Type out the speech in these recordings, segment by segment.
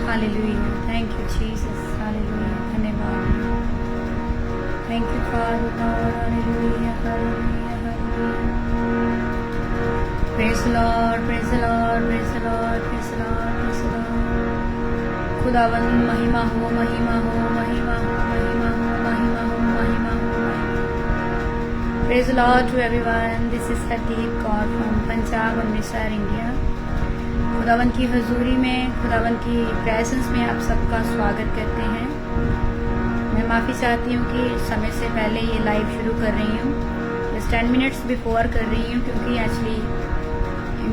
Hallelujah, thank you Jesus, hallelujah, धन्यवाद। Thank you father God, hallelujah, hallelujah, hallelujah. Praise Lord, praise Lord, praise Lord, praise Lord, praise Lord. खुदावन महिमा हो, महिमा हो, महिमा हो, महिमा हो, महिमा हो, महिमा हो। Praise Lord to everyone, this is Hardeep Kaur from Punjab, Amritsar, India. खुदावन की हजूरी में, खुदावन की प्रेजेंस में आप सबका स्वागत करते हैं। मैं माफ़ी चाहती हूँ कि समय से पहले ये लाइव शुरू कर रही हूँ, बस 10 मिनट्स बिफोर कर रही हूँ, क्योंकि एक्चुअली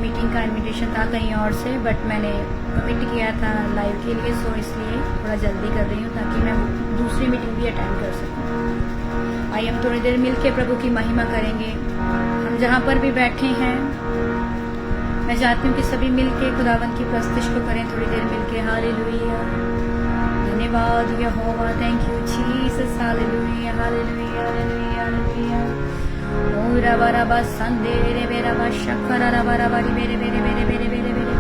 मीटिंग का इनविटेशन था कहीं और से, बट मैंने कमिट किया था लाइव के लिए, सो इसलिए थोड़ा जल्दी कर रही हूँ ताकि मैं दूसरी मीटिंग भी अटेंड कर सकूँ। आइए हम थोड़ी देर मिल के प्रभु की महिमा करेंगे। हम जहाँ पर भी बैठे हैं, मैं चाहती हूँ कि सभी मिलके खुदावन की प्रस्तुति को करें थोड़ी देर मिलके। हालेलुया, धन्यवाद यहोवा, thank you Jesus, hallelujah, hallelujah, hallelujah, hallelujah. ओ रबा रबा संदे रे बेरा बा शक्कर रबा रबा री बेरे बेरे बेरे बेरे बेरे बेरे।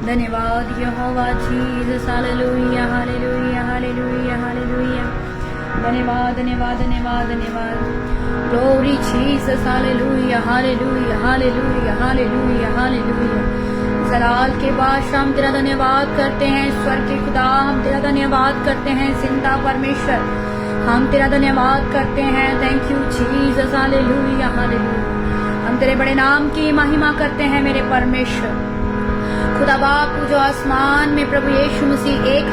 धन्यवाद यहोवा Jesus, hallelujah, hallelujah, hallelujah, hallelujah. धन्यवाद, धन्यवाद, धन्यवाद, धन्यवाद। Glory Jesus, hallelujah, hallelujah, hallelujah, hallelujah, hallelujah। जलाल के बादशाह हम तेरा धन्यवाद करते हैं, स्वर्ग के खुदा हम तेरा धन्यवाद करते हैं, जिंदा परमेश्वर हम तेरा धन्यवाद करते हैं। Thank you Jesus, hallelujah, hallelujah. हम तेरे बड़े नाम की महिमा करते हैं मेरे परमेश्वर। खुदा बाप जो आसमान में प्रभु यीशु मसीह एक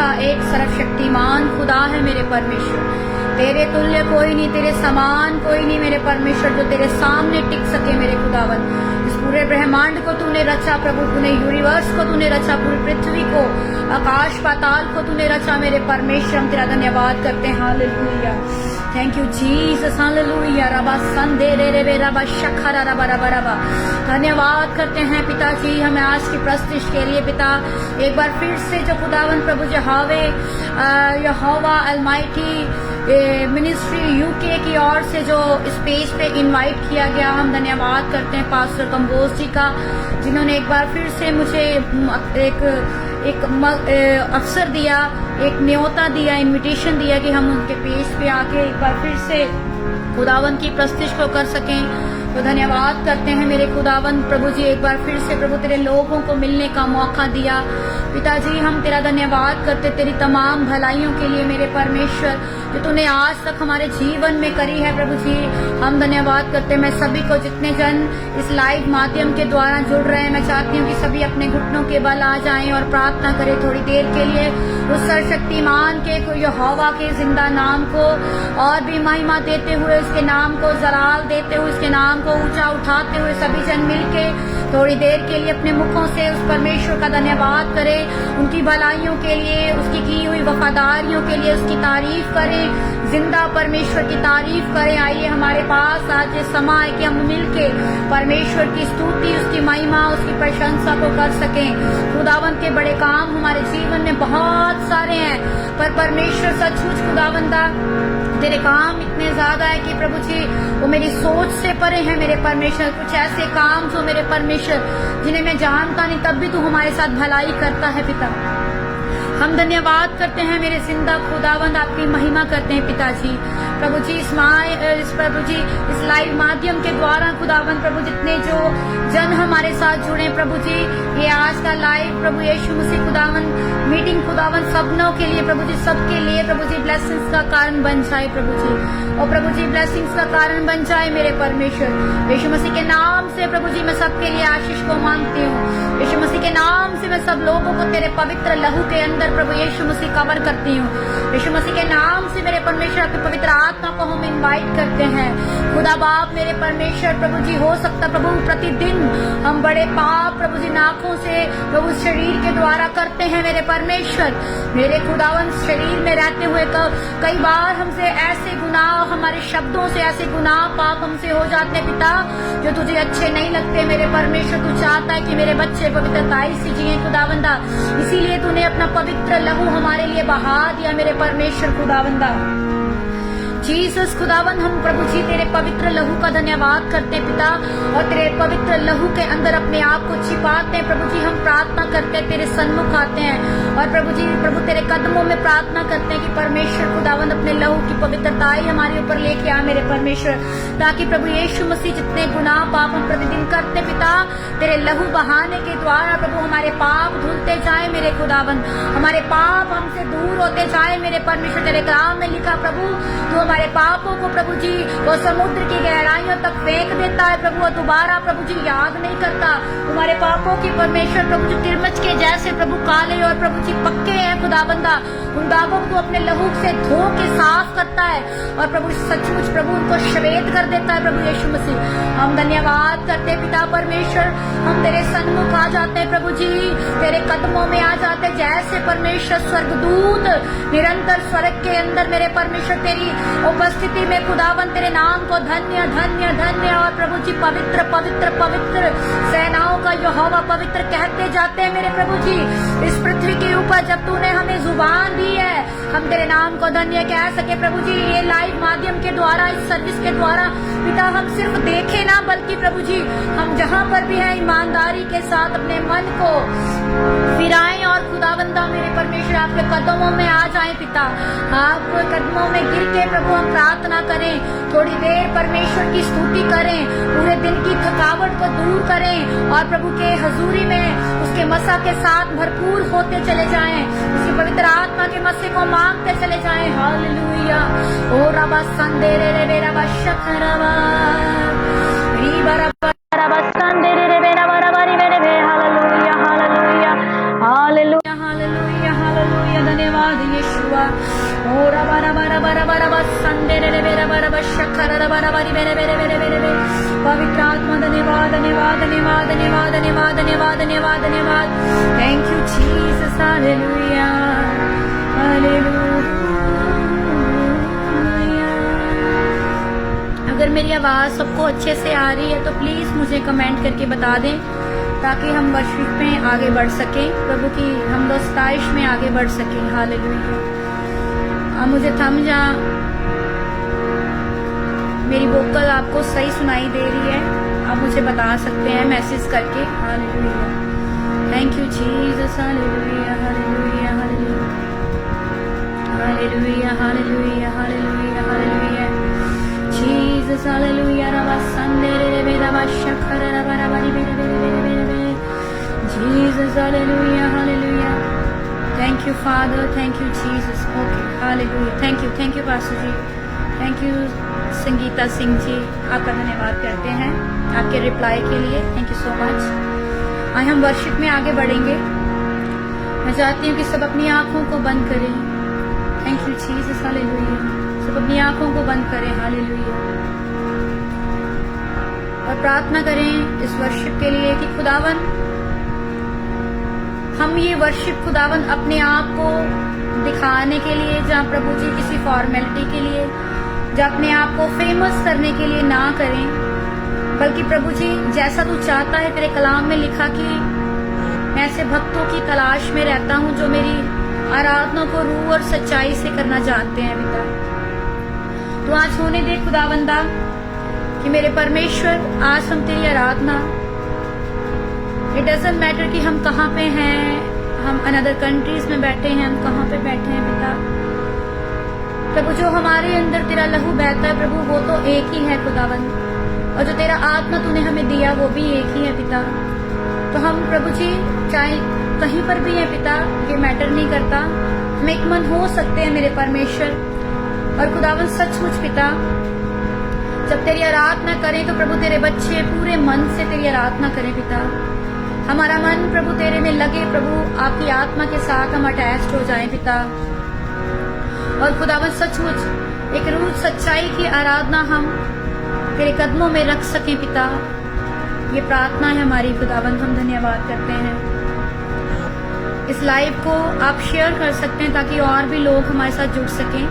सर्वशक्तिमान खुदा है मेरे परमेश्वर। तेरे तुल्य कोई नहीं, तेरे समान कोई नहीं मेरे परमेश्वर, जो तेरे सामने टिक सके मेरे खुदावन। इस पूरे ब्रह्मांड को तूने रचा प्रभु, तूने यूनिवर्स को तूने रचा, पूरी पृथ्वी को, आकाश पाताल को तूने रचा मेरे परमेश्वर। हम तेरा धन्यवाद करते हैं, hallelujah, thank you Jesus, hallelujah. रबा संदे रे रे रे रबा शखरा रबा रबा रबा। धन्यवाद करते हैं पिताजी हमें आज की प्रस्तुति के लिए। पिता एक बार फिर से जो खुदावन प्रभु यहोवा अलमाइटी मिनिस्ट्री यूके की ओर से जो स्पेस पे इनवाइट किया गया, हम धन्यवाद करते हैं पास्टर कंबोज जी का, जिन्होंने एक बार फिर से मुझे एक अवसर दिया, एक न्योता दिया, इनविटेशन दिया कि हम उनके पेज पे आके एक बार फिर से खुदावन की प्रस्तुति को कर सकें। तो धन्यवाद करते हैं मेरे खुदावन प्रभु जी, एक बार फिर से प्रभु तेरे लोगों को मिलने का मौका दिया। पिताजी हम तेरा धन्यवाद करते तेरी तमाम भलाइयों के लिए मेरे परमेश्वर, जो तूने आज तक हमारे जीवन में करी है प्रभु जी। हम धन्यवाद करते, मैं सभी को, जितने जन इस लाइव माध्यम के द्वारा जुड़ रहे हैं, मैं चाहती हूँ कि सभी अपने घुटनों के बल आ जाएं और प्रार्थना करें थोड़ी देर के लिए उस सर्वशक्तिमान के यहोवा के जिंदा नाम को, और भी महिमा देते हुए उसके नाम को जलाल देते हुए उसके नाम को ऊंचा उठाते हुए सभी जन मिलके थोड़ी देर के लिए अपने मुखों से उस परमेश्वर का धन्यवाद करें, उनकी भलाइयों के लिए, उसकी की हुई वफादारियों के लिए उसकी तारीफ करें, जिंदा परमेश्वर की तारीफ करें। आइए हमारे पास आज ये समय है कि हम मिलके परमेश्वर की स्तुति, उसकी महिमा, उसकी प्रशंसा को कर सकें। खुदावंत के बड़े काम हमारे जीवन में बहुत सारे हैं, पर परमेश्वर सचमुच खुदावंदा तेरे काम इतने ज्यादा है कि प्रभु जी वो मेरी सोच से परे है मेरे परमेश्वर। कुछ ऐसे काम जो मेरे परमेश्वर जिन्हें मैं जानता नहीं, तब भी तू हमारे साथ भलाई करता है पिता। हम धन्यवाद करते हैं मेरे जिंदा खुदावंद, आपकी महिमा करते हैं पिताजी। प्रभु जी इस लाइव माध्यम के द्वारा खुदावंद प्रभु जितने जो जन हमारे साथ जुड़े प्रभु जी, ये आज का लाइव प्रभु यीशु मसीह खुदावंद मीटिंग खुदावंद सबनों के लिए प्रभु जी, सबके लिए प्रभु जी ब्लेसिंग्स का कारण बन जाए प्रभु जी, और प्रभु जी ब्लेसिंग्स का कारण बन जाए मेरे परमेश्वर। यीशु मसीह के नाम से प्रभु जी मैं सबके लिए आशीष को मांगती हूँ। यीशु मसीह के नाम से मैं सब लोगों को तेरे पवित्र लहू के अंदर प्रभु यीशु मसीह कवर करती हूँ। यीशु मसीह के नाम से मेरे परमेश्वर आपकी पवित्र आत्मा को हम इनवाइट करते हैं। खुदा बाप मेरे परमेश्वर प्रभु जी, हो सकता प्रभु प्रतिदिन हम बड़े पाप प्रभु जी नाकों से प्रभु शरीर के द्वारा करते हैं मेरे परमेश्वर। मेरे खुदावन शरीर में रहते हुए कई बार हमसे ऐसे गुनाह, हमारे शब्दों से ऐसे गुनाह पाप हमसे हो जाते हैं पिता, जो तुझे अच्छे नहीं लगते मेरे परमेश्वर। तू चाहता है कि मेरे बच्चे पवित्रताई से जिए खुदावंदा, इसीलिए तूने अपना पवित्र लहू हमारे लिए बहा दिया मेरे परमेश्वर खुदावंदा। जीसस खुदावन, हम प्रभु जी तेरे पवित्र लहू का धन्यवाद करते हैं पिता, और तेरे पवित्र लहू के अंदर अपने आप को छिपाते हैं प्रभु जी। हम प्रार्थना करते हैं, तेरे सन्मुख आते हैं और प्रभु जी प्रभु तेरे कदमों में प्रार्थना करते हैं कि परमेश्वर खुदावन अपने लहू की पवित्रताई हमारे ऊपर लेके आ मेरे परमेश्वर, ताकि प्रभु यीशु मसीह जितने गुनाह पाप हम प्रतिदिन करते पिता, तेरे लहू बहाने के द्वारा प्रभु हमारे पाप धुलते जाए मेरे खुदावन, हमारे पाप हमसे दूर होते जाए मेरे परमेश्वर। तेरे कलाम में लिखा प्रभु, तू हमारे पापों को प्रभु जी वो समुद्र की गहराइयों तक फेंक देता है प्रभु, दोबारा प्रभु जी याद नहीं करता। तुम्हारे पापों की परमेश्वर प्रभु जी तिरमच के जैसे प्रभु काले और प्रभु जी पक्के हैं खुदाबंदा, उन दागों को अपने लहू से धो के साफ करता है और प्रभु सचमुच प्रभु उनको श्वेत कर देता है प्रभु यीशु मसीह। हम धन्यवाद करते हैं पिता परमेश्वर, हम तेरे सन्मुख आ जाते हैं प्रभु जी, तेरे कदमों में आ जाते हैं जैसे परमेश्वर स्वर्गदूत निरंतर स्वर्ग के अंदर मेरे परमेश्वर तेरी उपस्थिति में खुदावन तेरे नाम को धन्य धन्य धन्य और प्रभु जी पवित्र पवित्र पवित्र सेनाओं का यहोवा पवित्र कहते जाते हैं मेरे प्रभु जी। इस पृथ्वी के ऊपर जब तूने हमें जुबान दी है, हम तेरे नाम को धन्य कह सके प्रभु जी। ये लाइव माध्यम के द्वारा, इस सर्विस के द्वारा पिता हम सिर्फ देखे ना, बल्कि प्रभु जी हम जहाँ पर भी हैं ईमानदारी के साथ अपने मन को फिराएं और खुदाबंदा मेरे परमेश्वर आपके कदमों में आ जाएं पिता, आपके कदमों में गिर के प्रभु हम प्रार्थना करें, थोड़ी देर परमेश्वर की स्तुति करें, पूरे दिन की थकावट को दूर करें और प्रभु के हजूरी में उसके मसा के साथ भरपूर होते चले जाएं, उसकी पवित्र आत्मा के मसे को मांगते चले जाएं। हालेलुया। ओ रबा संदेरे रे बेरा बशखरवा री बरा रबा संदेरे रे बेरा बरा बरी बेरे बे। Hallelujah hallelujah hallelujah hallelujah hallelujah. धन्यवाद यीशुआ। ओ रबा रबा रबा रबा रबा संदेरे रे बेरा बरा बशखर रबा रबा री बेरे बेरे बेरे बेरे बे। पवित्र आत्मा धन्यवाद धन्यवाद धन्यवाद धन्यवाद धन्यवाद धन्यवाद धन्यवाद धन्यवाद। Thank you Jesus. Hallelujah hallelujah. अगर मेरी आवाज़ सबको अच्छे से आ रही है तो प्लीज़ मुझे कमेंट करके बता दें, ताकि हम वर्शिप में आगे बढ़ सकें, प्रभु की हम दो सताइश में आगे बढ़ सकें। हालेलुया। अब मुझे थम जा, मेरी वोकल आपको सही सुनाई दे रही है, आप मुझे बता सकते हैं मैसेज करके। Hallelujah. Thank you Jesus. Hallelujah hallelujah hallelujah hallelujah hallelujah hallelujah hallelujah Jesus. Hallelujah. रबा संदेरे रे बेरा बशखर रबा रबा री बेरे बेरे बेरे बेरे बेरे Jesus. Hallelujah hallelujah. Thank you father, thank you Jesus. Okay hallelujah. Thank you pastor ji, thank you Sangeeta Singh ji, आपका धन्यवाद करते हैं आपके रिप्लाई के लिए। Thank you so much. आज हम वर्शिप में आगे बढ़ेंगे। मैं चाहती हूँ कि सब अपनी आंखों को बंद करें। Thank you Jesus. हालेलुया। सब अपनी आंखों को बंद करें। हालेलुया। और प्रार्थना करें इस वर्शिप के लिए कि खुदावन हम ये वर्शिप खुदावन अपने आप को दिखाने के लिए, जहाँ प्रभु जी किसी फॉर्मेलिटी के लिए, जहाँ अपने आप को फेमस करने के लिए ना करें, बल्कि प्रभु जी जैसा तू चाहता है, तेरे कलाम में लिखा कि मैं ऐसे भक्तों की तलाश में रहता हूँ जो मेरी आराधना को रूह और सच्चाई से करना जानते हैं पिता। तो आज होने दे खुदावंदा कि मेरे परमेश्वर आज हम तेरी आराधना, इट डजंट मैटर कि हम कहाँ पे हैं, हम अनदर कंट्रीज में बैठे हैं, हम कहाँ पे बैठे हैं पिता, प्रभु जो हमारे अंदर तेरा लहू बहता है प्रभु वो तो एक ही है खुदावन, और जो तेरा आत्मा तूने हमें दिया वो भी एक ही है पिता। तो हम प्रभु जी चाहे कहीं पर भी हैं पिता, ये मैटर नहीं करता, हम एक मन हो सकते हैं मेरे परमेश्वर। और खुदावन सचमुच पिता जब तेरी आराधना करें तो प्रभु तेरे बच्चे पूरे मन से तेरी आराधना करें पिता। हमारा मन प्रभु तेरे में लगे प्रभु, आपकी आत्मा के साथ हम अटैच्ड हो जाएं पिता। और खुदावन सचमुच एक रूह सच्चाई की आराधना हम तेरे कदमों में रख सकें पिता। ये प्रार्थना है हमारी खुदावन, हम धन्यवाद करते हैं। इस लाइव को आप शेयर कर सकते हैं ताकि और भी लोग हमारे साथ जुड़ सकें,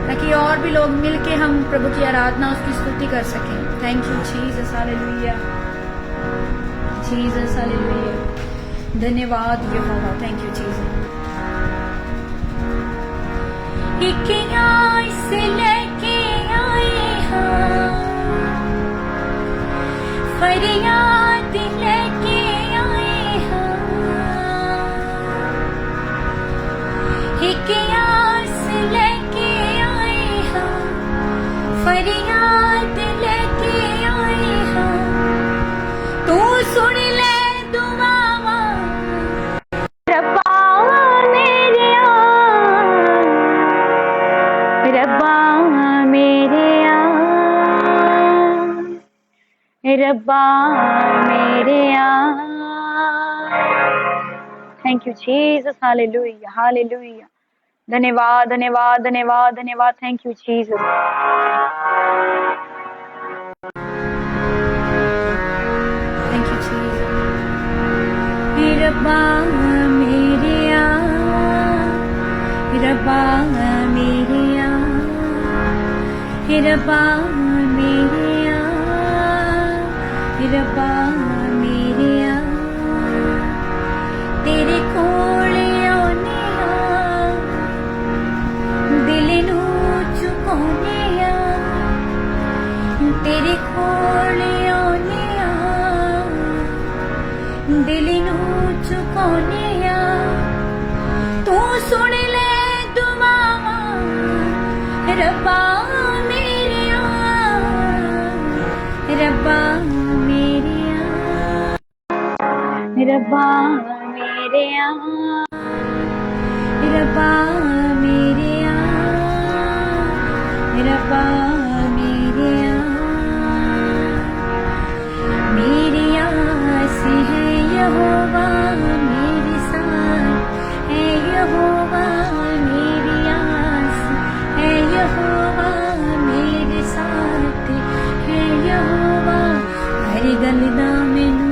ताकि और भी लोग मिलके हम प्रभु की आराधना उसकी स्तुति कर सकें। Thank you Jesus. Hallelujah Jesus. Hallelujah. धन्यवाद यहोवा। Thank you Jesus. एक आस लेके आए हाँ, फरियाद लेके आए हाँ, एक आस लेके आए हाँ, फरियाद लेके आए हाँ, तू सुन ले दुआवा रब्बा मेरे रब्बा मेरे रब्बा मेरे thank you Jesus, hallelujah hallelujah. धन्यवाद धन्यवाद धन्यवाद धन्यवाद, thank you Jesus. Thank you Jesus. रब्बा मेरे रब्बा मेरे रब्बा मेरे रब्बा मेरे तेरे कोल आने दिल नू चुकाने तेरे कोल आने दिल नू चुकाने तू सुन ले दुआवा रब्बा मेरे रब्बा मेरे रब्बा मेरे रब्बा मेरे रब्बा मेरे मेरी आस है यहोवा मेरे साथ है यहोवा मेरी आस है यहोवा मेरे साथ है यहोवा हर गल दा मैनू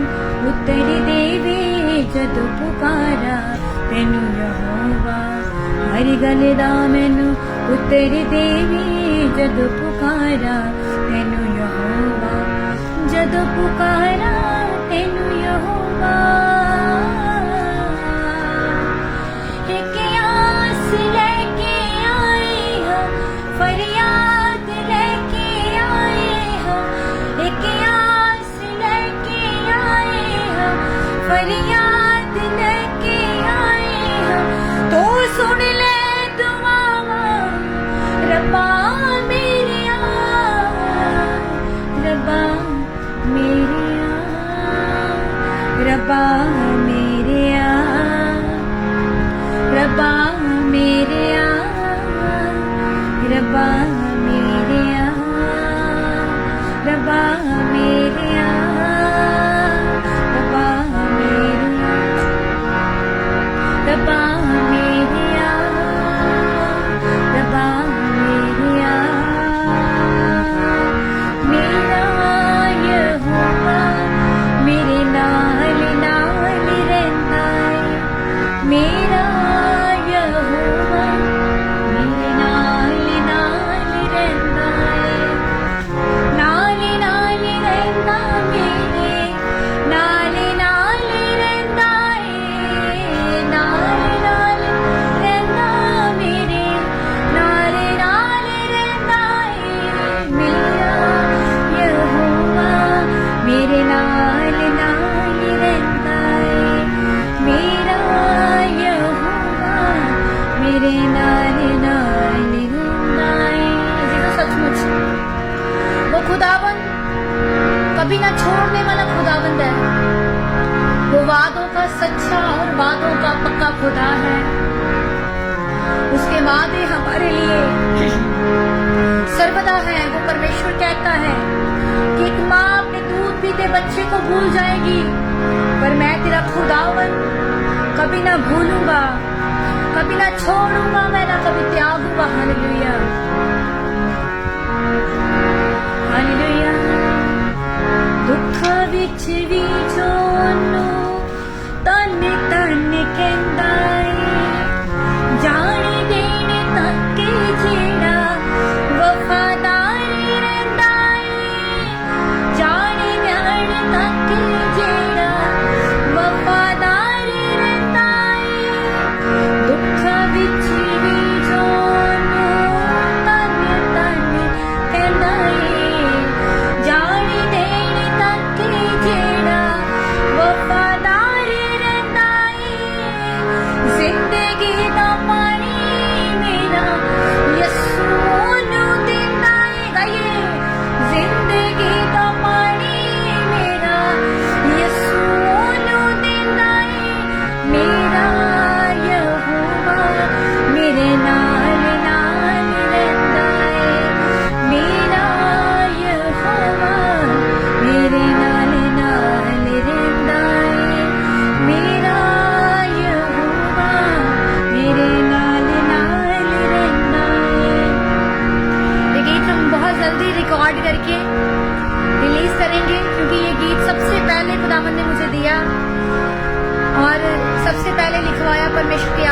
उत्तर देवे जदों पुकारा तेनू यहोवा हर गल दा मैनू उत्तर देवे जदों पुकारा तेनू यहोवा जदों पुकारा तेनू यहोवा एक आस लेके आए हाँ, फरियाद लेके आए हाँ, एक आस लेके आए हाँ, फरियाद लेके आए हाँ, तो सुन ले दुआवा रब्बा मेरे रब्बा मेरे रब्बा मेरे रब्बा मेरे रब्बा मेरे रब्बा मेरे रब्बा मेरे रब्बा मेरे रब्बा मेरे मेरा यहोवा मेरे नाल नाल रहंदा है मेरा यहोवा मेरे नाल नाल रहंदा है नाल नाल रहंदा मेरे नाल नाल रहंदा है नाल नाल रहंदा मेरे नाल नाल रहंदा है मेरा यहोवा मेरे नाल नाल रहंदा है मेरा यहोवा मेरे नाल नाल रहंदा है। सचमुच वो खुदावन कभी ना छोड़ने वाला खुदावंद है, वो वादों का सच्चा और वादों का पक्का खुदा है। उसके वादे हमारे लिए सर्वदा है। वो परमेश्वर कहता है कि एक माँ अपने दूध पीते बच्चे को भूल जाएगी, पर मैं तेरा खुदावन कभी ना भूलूंगा, कभी ना छोड़ूंगा, मैं ना कभी त्यागूंगा। Hallelujah hallelujah. दुख विच भी जोनू तन तन कहंदा है, जान देण तक जेड़ा वफादार रहंदा है, जान देण तक जेड़ा वफादार रहंदा है। दुख विच भी जोनू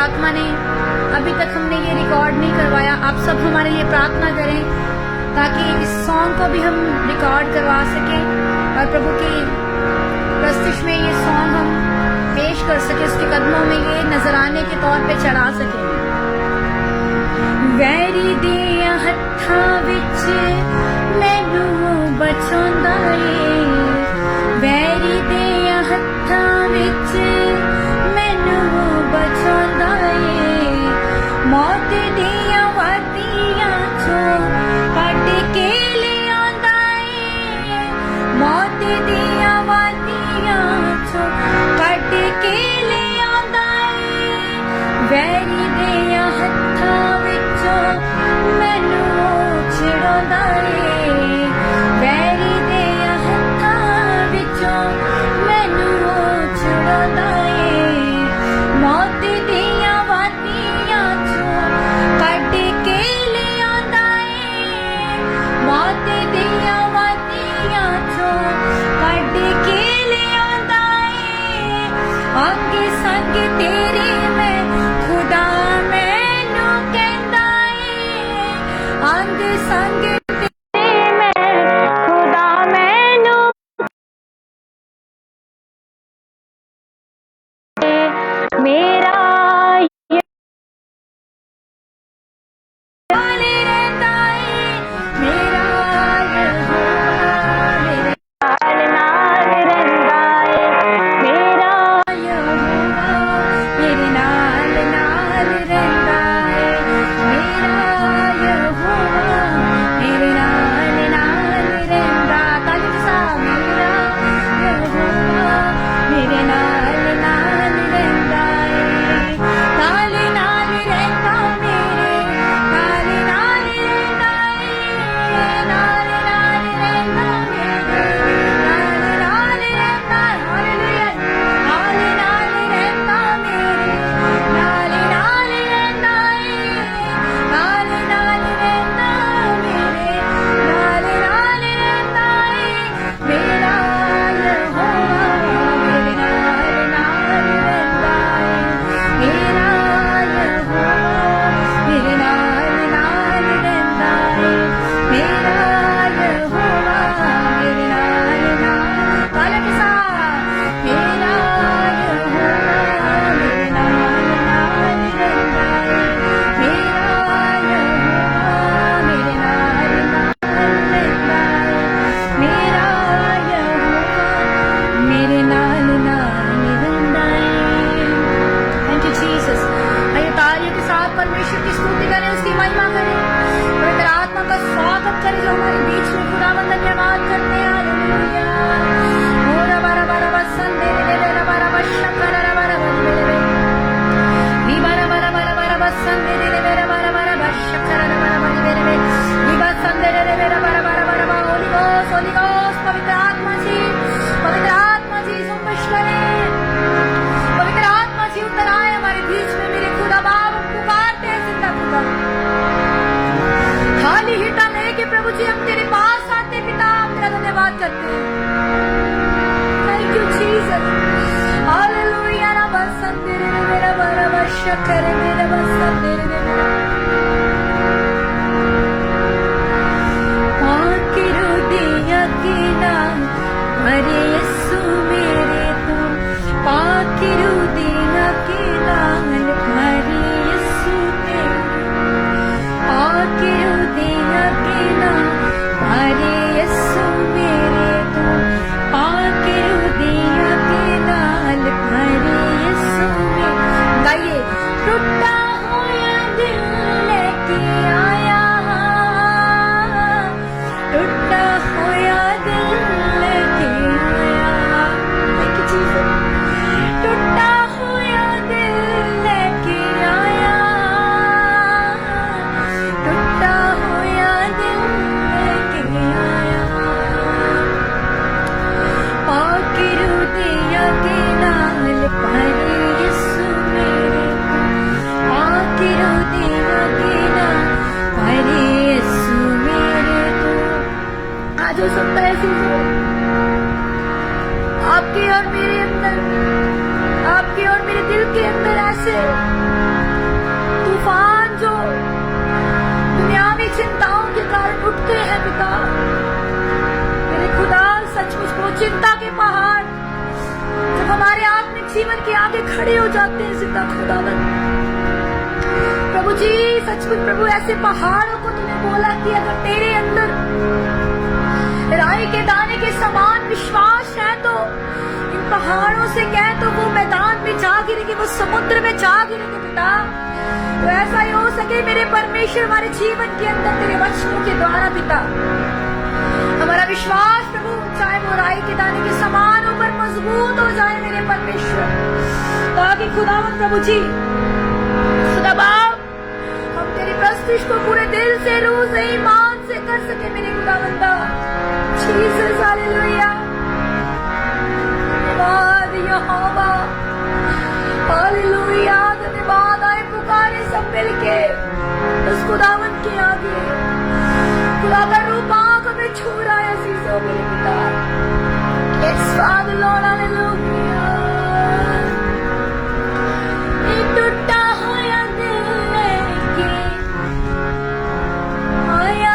आत्मा ने अभी तक हमने ये रिकॉर्ड नहीं करवाया, आप सब हमारे लिए प्रार्थना करें ताकि इस सॉन्ग को भी हम रिकॉर्ड करवा सकें और प्रभु की प्रस्तुति में ये सॉन्ग हम पेश कर सके, उसके कदमों में ये नजराने के तौर पे चढ़ा सके। वैरी दिया हत्था विच मैनू बचांदा ए, वैरी दिया हत्था विच मैनू बचांदा ए, मौत दिया वादियां चों कढ के लिआंदा ए, मौत दिया वादियां चों कढ के लिआंदा ए, वैरी दिया हत्था विचों मैनू छुड़ांदा ए, वैरी दिया हत्था विचों मैनू छुड़ांदा ए, मौत दिया वादियां चों कढ के लिआंदा ए, मौत दिया वादियां चों कढ के लिआंदा ए, अंग संग तेरे मैं खुदा मैनू कहंदा ए, अंग संग तेरे मैं खुदा मैनू मेरा नाल रहंदा ए, मेरा यहोवा मेरे नाल रहंदा ए, मेरा यहोवा मेरे नाल रहंदा ए, मेरा यहोवा मेरे नाल रहंदा, कल सा मेरा यहोवा मेरे नाल रहंदा ए, नाल रहंदा मेरे, नाल रहंदा ए, नाल रहंदा मेरे, नाल रहंदा, हालेलुया, नाल रहंदा मेरे, नाल रहंदा ए, नाल रहंदा मेरे, नाल रहंदा ए, मेरा यहोवा मेरे नाल रहंदा ए, मेरा यहोवा मेरे नाल रहंदा ए, मेरा यहोवा मेरे कल सा मेरा यहोवा मेरे नाल रहंदा ए, मेरा यहोवा मेरे नाल रहंदा ए, मेरा यहोवा मेरे नाल रहंदा ए। Thank you Jesus. आइए तालियों के साथ परमेश्वर की स्तुति करें, उसकी महिमा करें, पवित्र आत्मा का स्वागत करें जो हमारे बीच में खुदावंद धन्यवाद करते हैं। हालेलुया। ओ रबा रबा रबा संदे रे रे रबा रबा शकर रबा रबा रे रे रीबा रबा रबा रबा रबा संदे रे रे रबा रबा रबा शकर रबा रबा रे रे रीबा संदे रे रे रबा रबा रबा रबा होली गोस्ट पवित्र आत्मा जी संबश करें, पवित्र आत्मा जी उतर आए हमारे बीच में। मेरे खुदा बाप हम पुकारते हैं जिंदा खुदा, खाली हिटा लेके प्रभु जी हम तेरे पास आते पिता, हम तेरा धन्यवाद करते हैं। Thank you Jesus. हालेलुया। रबा संदे रे रे रबा रबा शकर रे रबा संदे रे रे आखिरो दिया के नाम अरे यीशु मेरे तू, पाखिरो दिया के नाम अरे यीशु मेरे, पाखिरो दिया के नाम अरे यीशु मेरे तू, पाखिरो दिया के नाम अरे यीशु मेरे। गाइए, टूटा होया दिल लेके आया, टूटा होया दिल लेके आया, टूटा होया दिल लेके आया, टूटा होया दिल लेके आया, पाकिरू दिया के नाल परे यीशु मेरे, पाकिरू दिया के नाल परे यीशु मेरे को। आज हो सकता है आपके और मेरे अंदर, आपके और मेरे दिल के अंदर ऐसे चिंता के पहाड़ जब हमारे आत्मिक जीवन के आगे खड़े हो जाते हैं जिंदा खुदावन, प्रभु जी सचमुच प्रभु ऐसे पहाड़ों को तूने बोला कि अगर तेरे अंदर राई के दाने के समान विश्वास है तो इन पहाड़ों से कह तो वो मैदान में जा गिरेंगे, वो समुद्र में जा गिरेंगे पिता। तो ऐसा ही हो सके मेरे परमेश्वर हमारे जीवन के अंदर तेरे वचनों के द्वारा पिता हमारा विश्वास प्रभु चाहे वो राई के दाने के समान ऊपर मजबूत हो जाए मेरे परमेश्वर, ताकि खुदावन प्रभु जी खुदा बाप हम तेरी प्रस्तुति को पूरे दिल से रूह से ईमान से कर सके मेरे खुदावंदा। जीसस हालेलुया, धन्यवाद यहोवा, हालेलुया, धन्यवाद। आए पुकारे सब मिलके उस खुदावन के आगे, खुदा का रूप आंख में छू रहा है अजीजों मेरे पिता। It's Father Lord, hallelujah. टूटा हुआ दिल लेके आया,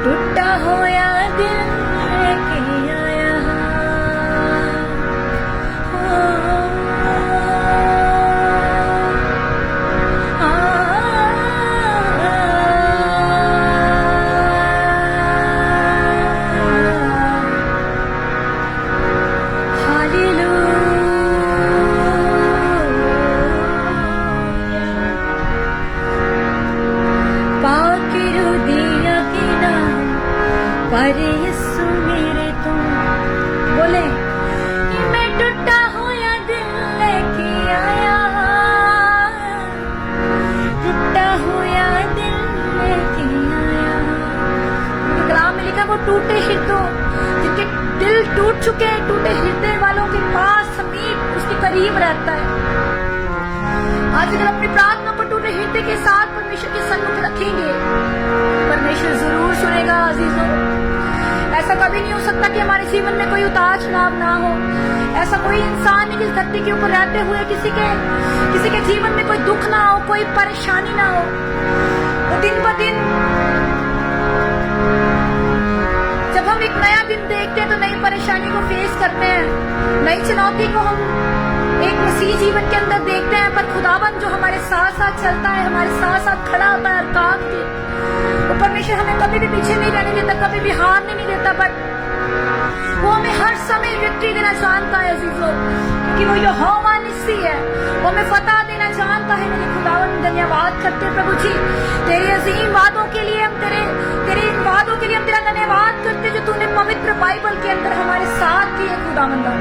टूटा हुआ दिल लेके आया, यीशु मेरे तुम बोले मैं टूटा हुआ दिल लेके आया, टूटा हुआ दिल लेके आया। कलाम में लिखा वो टूटे हृदय जिनके दिल टूट चुके हैं, टूटे हृदय वालों के पास समीप उसके करीब रहता है। आज अगर अपनी प्रार्थना को टूटे हृदय के साथ परमेश्वर के सन्मुख रखेंगे, परमेश्वर जरूर सुनेगा अजीजों। ऐसा कभी नहीं हो सकता कि हमारे जीवन में कोई उतार चढ़ाव ना हो। ऐसा कोई इंसान नहीं जिस धरती के ऊपर रहते हुए किसी के जीवन में कोई दुख ना हो, कोई परेशानी ना हो। तो दिन ब दिन जब हम एक नया दिन देखते हैं तो नई परेशानी को फेस करते हैं, नई चुनौती को हम एक मसीह जीवन के अंदर देखते हैं। पर खुदाबंद जो हमारे साथ साथ चलता है, हमारे साथ साथ खड़ा होता है हर काम के, वो परमेश्वर हमें कभी भी पीछे नहीं रहने देता, कभी भी हारने नहीं देता, बट वो हमें हर समय विक्ट्री देना जानता है अजीजों, क्योंकि वो यहोवा निस्सी है। वो हमें फतह देना जानता है मेरे खुदावंद। धन्यवाद करते हैं प्रभु जी तेरे अजीम वादों के लिए, हम तेरे इन वादों के लिए हम तेरा धन्यवाद करते जो तूने पवित्र बाइबल के अंदर हमारे साथ की है खुदावंदा।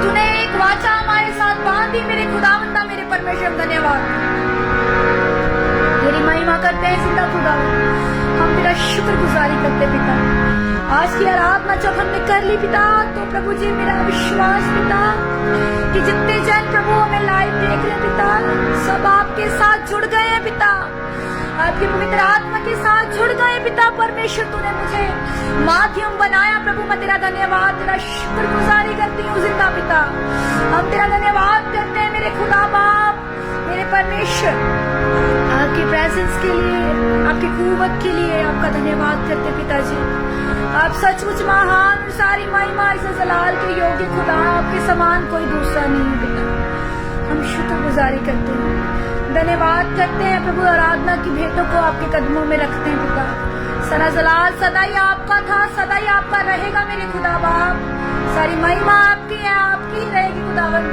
तूने एक वाचा हमारे साथ बांधी मेरे खुदावंदा, मेरे परमेश्वर धन्यवाद। तेरी महिमा करते हैं जिंदा खुदा, हम तेरा शुक्रगुजारी करते पिता। आज की आराधना जब हमने कर ली पिता, तो प्रभु जी मेरा विश्वास पिता कि जितने जन प्रभु हमें लाइव देख रहे पिता, सब आपके साथ जुड़ गए हैं पिता, आपकी पवित्र आत्मा के साथ जुड़ गए पिता। परमेश्वर तूने मुझे माध्यम बनाया प्रभु, मैं तेरा धन्यवाद तेरा शुक्रगुजारी करती हूँ जिंदा पिता। हम तेरा धन्यवाद करते हैं मेरे खुदा बाप, मेरे परमेश्वर, आपकी प्रेजेंस के लिए, आपकी कुव्वत के लिए आपका धन्यवाद करते पिताजी। आप सचमुच महान, सारी महिमा इस जलाल के योग्य खुदा, आपके समान कोई दूसरा नहीं है पिता। हम शुक्रगुजारी करते हैं, धन्यवाद करते हैं प्रभु। आराधना की भेंटों को आपके कदमों में रखते हैं पिता। सारा जलाल सदा ही आपका था, सदा ही आपका रहेगा मेरे खुदा बाप। सारी महिमा आपकी है, आपकी रहेगी खुदावन।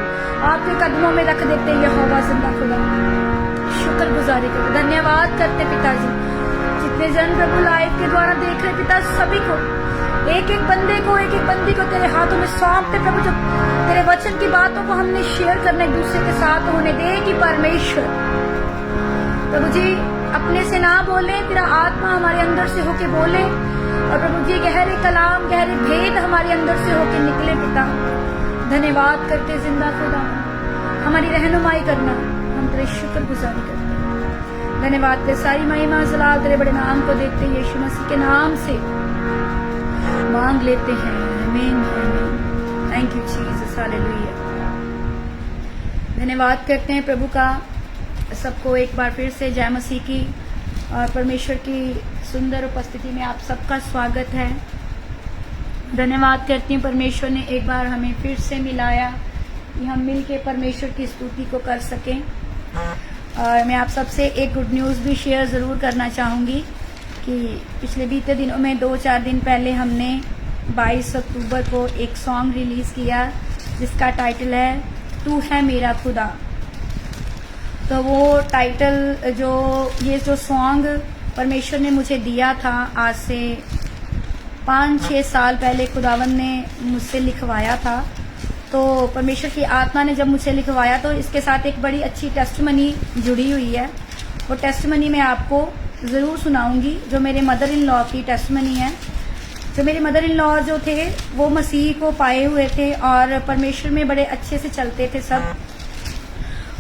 आपके कदमों में रख देते हैं यहोवा जिंदा खुदा। शुक्रगुजारी करते, धन्यवाद करते पिताजी। जितने जन प्रभु लाइव के द्वारा देख रहे पिता, सभी को एक एक बंदे को, एक एक बंदी को तेरे हाथों में सौंपते प्रभु। जो तेरे वचन की बातों को हमने शेयर करने एक दूसरे के साथ होने दे कि परमेश्वर प्रभु जी अपने से ना बोले, तेरा आत्मा हमारे अंदर से होके बोले, और प्रभु जी गहरे कलाम, गहरे भेद हमारे अंदर से होके निकले पिता। धन्यवाद करते जिंदा खुदा, हमारी रहनुमाई करना, हम तेरे शुक्रगुजारी करते हैं। धन्यवाद के सारी महिमा जलाल तेरे बड़े नाम को देखते हैं, यीशु मसीह के नाम से मांग लेते हैं, आमीन आमीन। Thank you Jesus, hallelujah. धन्यवाद करते हैं प्रभु का। सबको एक बार फिर से जय मसीह की। और परमेश्वर की सुंदर उपस्थिति में आप सबका स्वागत है। धन्यवाद करती हूँ, परमेश्वर ने एक बार हमें फिर से मिलाया कि हम मिल के परमेश्वर की स्तुति को कर सकें। और मैं आप सबसे एक गुड न्यूज़ भी शेयर ज़रूर करना चाहूँगी कि पिछले बीते दिनों में 2-4 दिन पहले हमने 22 अक्टूबर को एक सॉन्ग रिलीज़ किया जिसका टाइटल है तू है मेरा खुदा। तो वो टाइटल जो सॉन्ग परमेश्वर ने मुझे दिया था, आज से 5-6 साल पहले खुदावन ने मुझसे लिखवाया था। तो परमेश्वर की आत्मा ने जब मुझे लिखवाया तो इसके साथ एक बड़ी अच्छी टेस्टमनी जुड़ी हुई है। वो टेस्टमनी मैं आपको ज़रूर सुनाऊंगी, जो मेरे मदर इन लॉ की टेस्टमनी है। जो मेरे मदर इन लॉ जो थे वो मसीह को पाए हुए थे और परमेश्वर में बड़े अच्छे से चलते थे सब।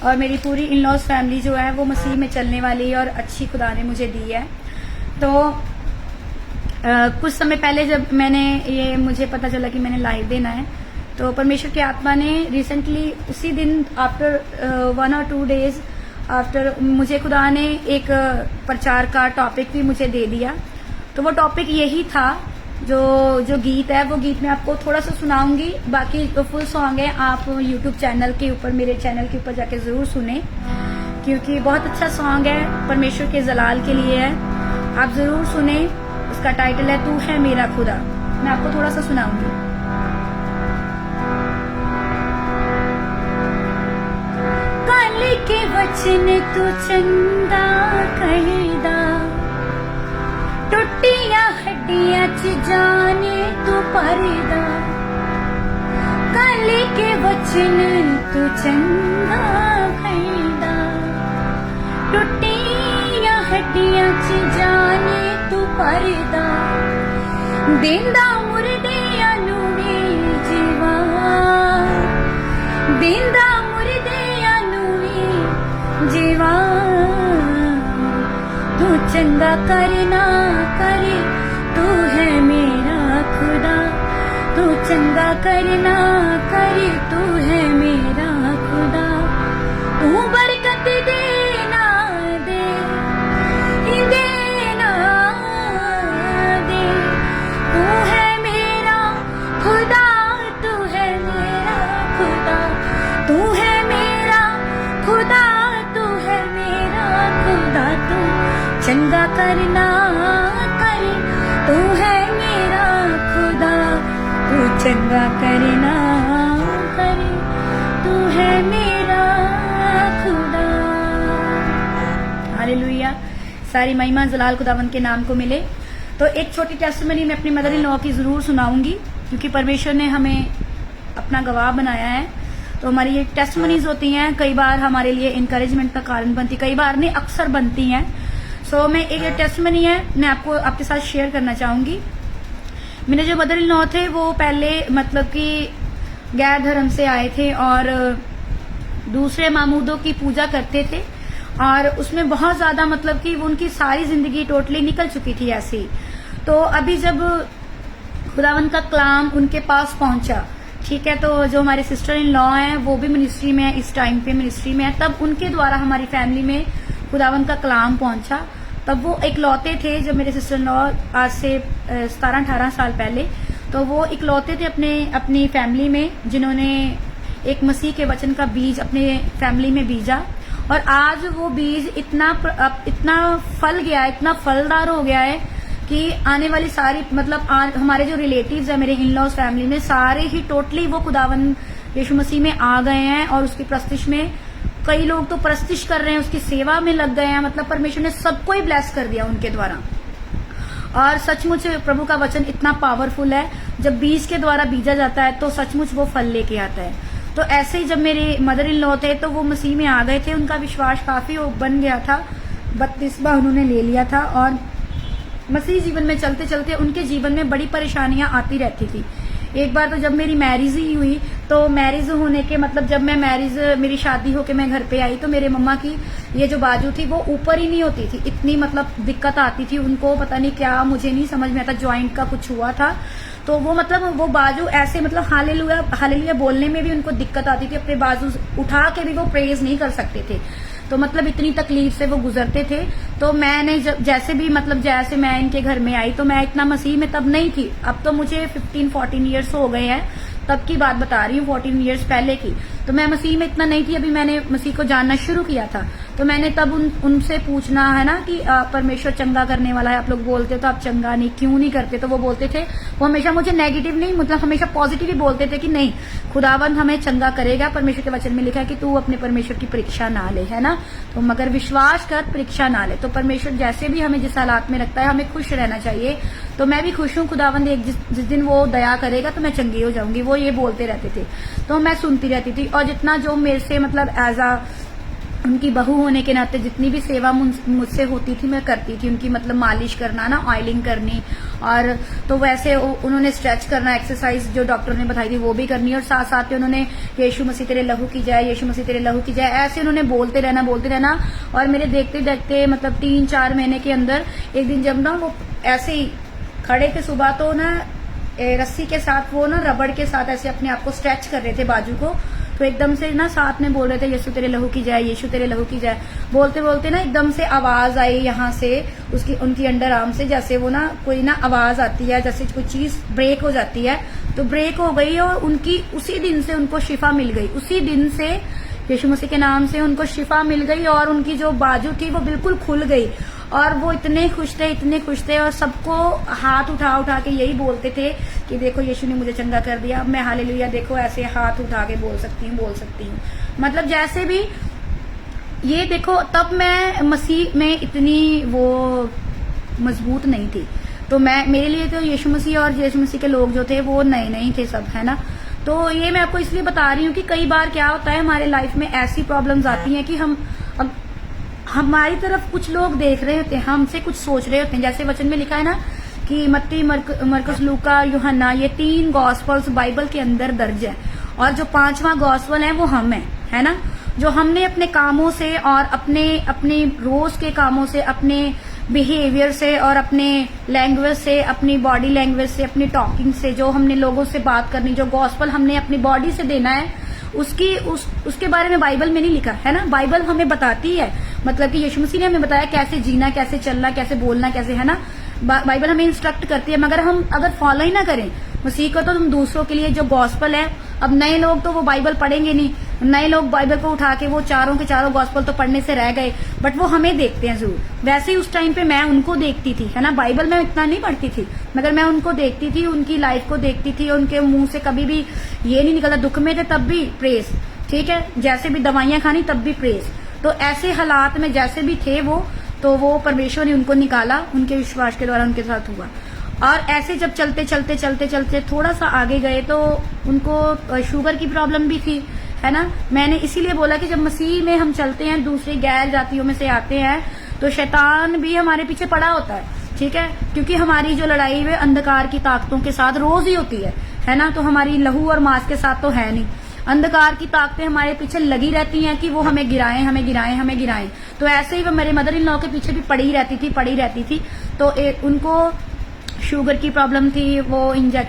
और मेरी पूरी इन लॉज फैमिली जो है वो मसीह में चलने वाली और अच्छी खुदा ने मुझे दी है। तो कुछ समय पहले जब मुझे पता चला कि मैंने लाइव देना है, तो परमेश्वर की आत्मा ने रिसेंटली उसी दिन आफ्टर 1 or 2 days आफ्टर मुझे खुदा ने एक प्रचार का टॉपिक भी मुझे दे दिया। तो वो टॉपिक यही था, जो गीत है वो गीत मैं आपको थोड़ा सा सुनाऊंगी, बाकी तो फुल सॉन्ग है आप YouTube चैनल के ऊपर, मेरे चैनल के ऊपर जाके ज़रूर सुने, क्योंकि बहुत अच्छा सॉन्ग है, परमेश्वर के जलाल के लिए है। आप ज़रूर सुने। उसका टाइटल है तू है मेरा खुदा। मैं आपको थोड़ा सा सुनाऊंगी। काले के वचन तू चंदा कहदा, टुटिया हड्डियां च जाने तू परदा। काले के वचन तू चंदा कहदा, टुटिया हड्डियां च जाने तू परदा। देंदा मुर्दियां नू वी जीवा, देंदा मुर्दियां नू वी जीवा। तू चंगा करना करे, तू है मेरा खुदा। तू चंगा करना करे, तू है मेरा खुदा। तू बरकत देना दे, देना दे। तू है मेरा खुदा, तू है मेरा खुदा। तू है मेरा खुदा, तू है मेरा खुदा। तू चंगा करना करे, तू है मेरा खुदा। तू चंगा करना करे, तू है मेरा खुदा। हालेलुया। सारी महिमा जलाल खुदावन के नाम को मिले। तो एक छोटी टेस्टमनी मैं अपनी मदर इन लॉ की ज़रूर सुनाऊंगी, क्योंकि परमेश्वर ने हमें अपना गवाह बनाया है। तो हमारी ये टेस्टमनीज होती हैं, कई बार हमारे लिए इंकरेजमेंट का कारण बनती, कई बार नहीं अक्सर बनती हैं। सो मैं एक टेस्टमनी है, मैं आपको आपके साथ शेयर करना चाहूंगी। मेरे जो मदर इन लॉ थे वो पहले मतलब कि गैर धर्म से आए थे और दूसरे मामूदों की पूजा करते थे, और उसमें बहुत ज्यादा मतलब कि उनकी सारी जिंदगी टोटली निकल चुकी थी ऐसी। तो अभी जब खुदावन का कलाम उनके पास पहुंचा, ठीक है, तो जो हमारे सिस्टर इन लॉ हैं वो भी मिनिस्ट्री में है, इस टाइम पे मिनिस्ट्री में है, तब उनके द्वारा हमारी फैमिली में खुदावन का कलाम पहुंचा। तब वो इकलौते थे, जब मेरे सिस्टर इन लॉ आज से 17-18 साल पहले, तो वो इकलौते थे अपनी फैमिली में जिन्होंने एक मसीह के वचन का बीज अपने फैमिली में बीजा। और आज वो बीज इतना फल गया है, इतना फलदार हो गया है कि आने वाली सारी मतलब हमारे जो रिलेटिव्स है मेरे इन लॉज फैमिली में, सारे ही टोटली वो खुदावन यीशु मसीह में आ गए हैं। और उसकी प्रस्तिश में कई लोग तो प्रस्तिश कर रहे हैं, उसकी सेवा में लग गए हैं। मतलब परमेश्वर ने सबको ही ब्लेस कर दिया उनके द्वारा। और सचमुच प्रभु का वचन इतना पावरफुल है, जब बीज के द्वारा बीजा जाता है तो सचमुच वो फल लेके आता है। तो ऐसे ही जब मेरे मदर इन लॉ थे तो वो मसीह में आ गए थे, उनका विश्वास काफी बन गया था, बपतिस्मा उन्होंने ले लिया था। और मसीह जीवन में चलते चलते उनके जीवन में बड़ी परेशानियां आती रहती थी। एक बार तो जब मेरी मैरिज ही हुई, तो मैरिज होने के मतलब जब मैं मेरी शादी होके मैं घर पे आई, तो मेरे मम्मा की ये जो बाजू थी वो ऊपर ही नहीं होती थी, इतनी मतलब दिक्कत आती थी उनको, पता नहीं क्या, मुझे नहीं समझ में आता, ज्वाइंट का कुछ हुआ था। तो वो मतलब वो बाजू ऐसे मतलब हालेलुया बोलने में भी उनको दिक्कत आती थी, अपने बाजू उठा के भी वो प्रेज नहीं कर सकते थे। तो मतलब इतनी तकलीफ से वो गुजरते थे। तो मैंने जैसे भी मतलब जैसे मैं इनके घर में आई तो मैं इतना मसीह में तब नहीं थी। अब तो मुझे 15-14 ईयर्स हो गए हैं, तब की बात बता रही हूँ, 14 ईयर्स पहले की। तो मैं मसीह में इतना नहीं थी, अभी मैंने मसीह को जानना शुरू किया था। तो मैंने तब उनसे पूछना है ना कि परमेश्वर चंगा करने वाला है, आप लोग बोलते हो तो आप चंगा नहीं क्यों नहीं करते। तो वो बोलते थे, वो हमेशा मुझे नेगेटिव नहीं मतलब हमेशा पॉजिटिव ही बोलते थे कि नहीं, खुदावंद हमें चंगा करेगा। परमेश्वर के वचन में लिखा है कि तू अपने परमेश्वर की परीक्षा ना ले, है ना। तो मगर विश्वास कर, परीक्षा ना ले। तो परमेश्वर जैसे भी हमें जिस हालात में रखता है हमें खुश रहना चाहिए। तो मैं भी खुश हूँ, खुदावंद एक जिस दिन वो दया करेगा तो मैं चंगी हो जाऊंगी, वो ये बोलते रहते थे। तो मैं सुनती रहती थी, और जितना जो मेरे से मतलब एज आ उनकी बहू होने के नाते जितनी भी सेवा मुझसे होती थी मैं करती थी। उनकी मतलब मालिश करना ना, ऑयलिंग करनी, और तो वैसे उन्होंने स्ट्रेच करना, एक्सरसाइज जो डॉक्टर ने बताई थी वो भी करनी, और साथ साथ में उन्होंने यीशु मसीह तेरे लहू की जाए, यीशु मसीह तेरे लहू की जाए, ऐसे उन्होंने बोलते रहना। और मेरे देखते देखते मतलब 3-4 महीने के अंदर एक दिन जब ना वो ऐसे ही खड़े थे सुबह, तो ना रस्सी के साथ वो ना रबड़ के साथ ऐसे अपने आप को स्ट्रेच कर रहे थे बाजू को। तो एकदम से ना साथ में बोल रहे थे यीशु तेरे लहू की जाए, यीशु तेरे लहू की जाए। बोलते बोलते ना एकदम से आवाज आई यहाँ से उनकी अंडर आर्म से, जैसे वो ना कोई ना आवाज आती है, जैसे कोई चीज ब्रेक हो जाती है। तो ब्रेक हो गई और उनकी उसी दिन से उनको शिफा मिल गई। उसी दिन से यीशु मसीह के नाम से उनको शिफा मिल गई, और उनकी जो बाजू थी वो बिल्कुल खुल गई। और वो इतने खुश थे, और सबको हाथ उठा के यही बोलते थे कि देखो यीशु ने मुझे चंगा कर दिया। अब मैं हालेलुया देखो ऐसे हाथ उठा के बोल सकती हूँ। मतलब जैसे भी ये देखो, तब मैं मसीह में इतनी वो मजबूत नहीं थी। तो मेरे लिए तो यीशु मसीह और यीशु मसीह के लोग जो थे वो नए थे सब, है ना। तो ये मैं आपको इसलिए बता रही हूँ कि कई बार क्या होता है हमारे लाइफ में ऐसी प्रॉब्लम्स आती हैं कि हमारी तरफ कुछ लोग देख रहे होते हैं, हमसे कुछ सोच रहे होते हैं। जैसे वचन में लिखा है ना कि मत्ती, मरकुस, लूका, यूहन्ना, ये 3 गॉस्पल्स बाइबल के अंदर दर्ज है, और जो 5वां गॉस्पल है वो हम है ना। जो हमने अपने कामों से और अपने रोज के कामों से, अपने बिहेवियर से और अपने लैंग्वेज से, अपनी बॉडी लैंग्वेज से, अपनी टॉकिंग से, जो हमने लोगों से बात करनी, जो गॉस्पल हमने अपनी बॉडी से देना है, उसके बारे में बाइबल में नहीं लिखा है ना। बाइबल हमें बताती है, मतलब कि यीशु मसीह ने हमें बताया कैसे जीना, कैसे चलना, कैसे बोलना, कैसे, है ना। बाइबल हमें इंस्ट्रक्ट करती है, मगर हम अगर फॉलो ही ना करें मसीह को, तो हम दूसरों के लिए जो गॉस्पल है, अब नए लोग तो वो बाइबल पढ़ेंगे नहीं। नए लोग बाइबल को उठा के वो चारों के चारों गॉस्पल तो पढ़ने से रह गए, बट वो हमें देखते हैं जरूर। वैसे ही उस टाइम पे मैं उनको देखती थी, है ना। बाइबल में इतना नहीं पढ़ती थी, मगर मैं उनको देखती थी, उनकी लाइफ को देखती थी। उनके मुंह से कभी भी ये नहीं निकलता, दुख में थे तब भी प्रेस, ठीक है, जैसे भी दवाइयां खानी तब भी प्रेस। तो ऐसे हालात में जैसे भी थे वो परमेश्वर ने उनको निकाला, उनके विश्वास के द्वारा उनके साथ हुआ। और ऐसे जब चलते थोड़ा सा आगे गए तो उनको शुगर की प्रॉब्लम भी थी, है ना। मैंने इसीलिए बोला कि जब मसीह में हम चलते हैं, दूसरी गैर जातियों में से आते हैं, तो शैतान भी हमारे पीछे पड़ा होता है, ठीक है, क्योंकि हमारी जो लड़ाई है अंधकार की ताकतों के साथ रोज ही होती है ना। तो हमारी लहू और मांस के साथ तो है नहीं। अंधकार की ताकतें हमारे पीछे लगी रहती हैं कि वो हमें गिराएं। तो ऐसे ही वो मेरे मदर इन लॉ के पीछे भी पड़ी रहती थी। तो उनको शुगर की प्रॉब्लम थी, वो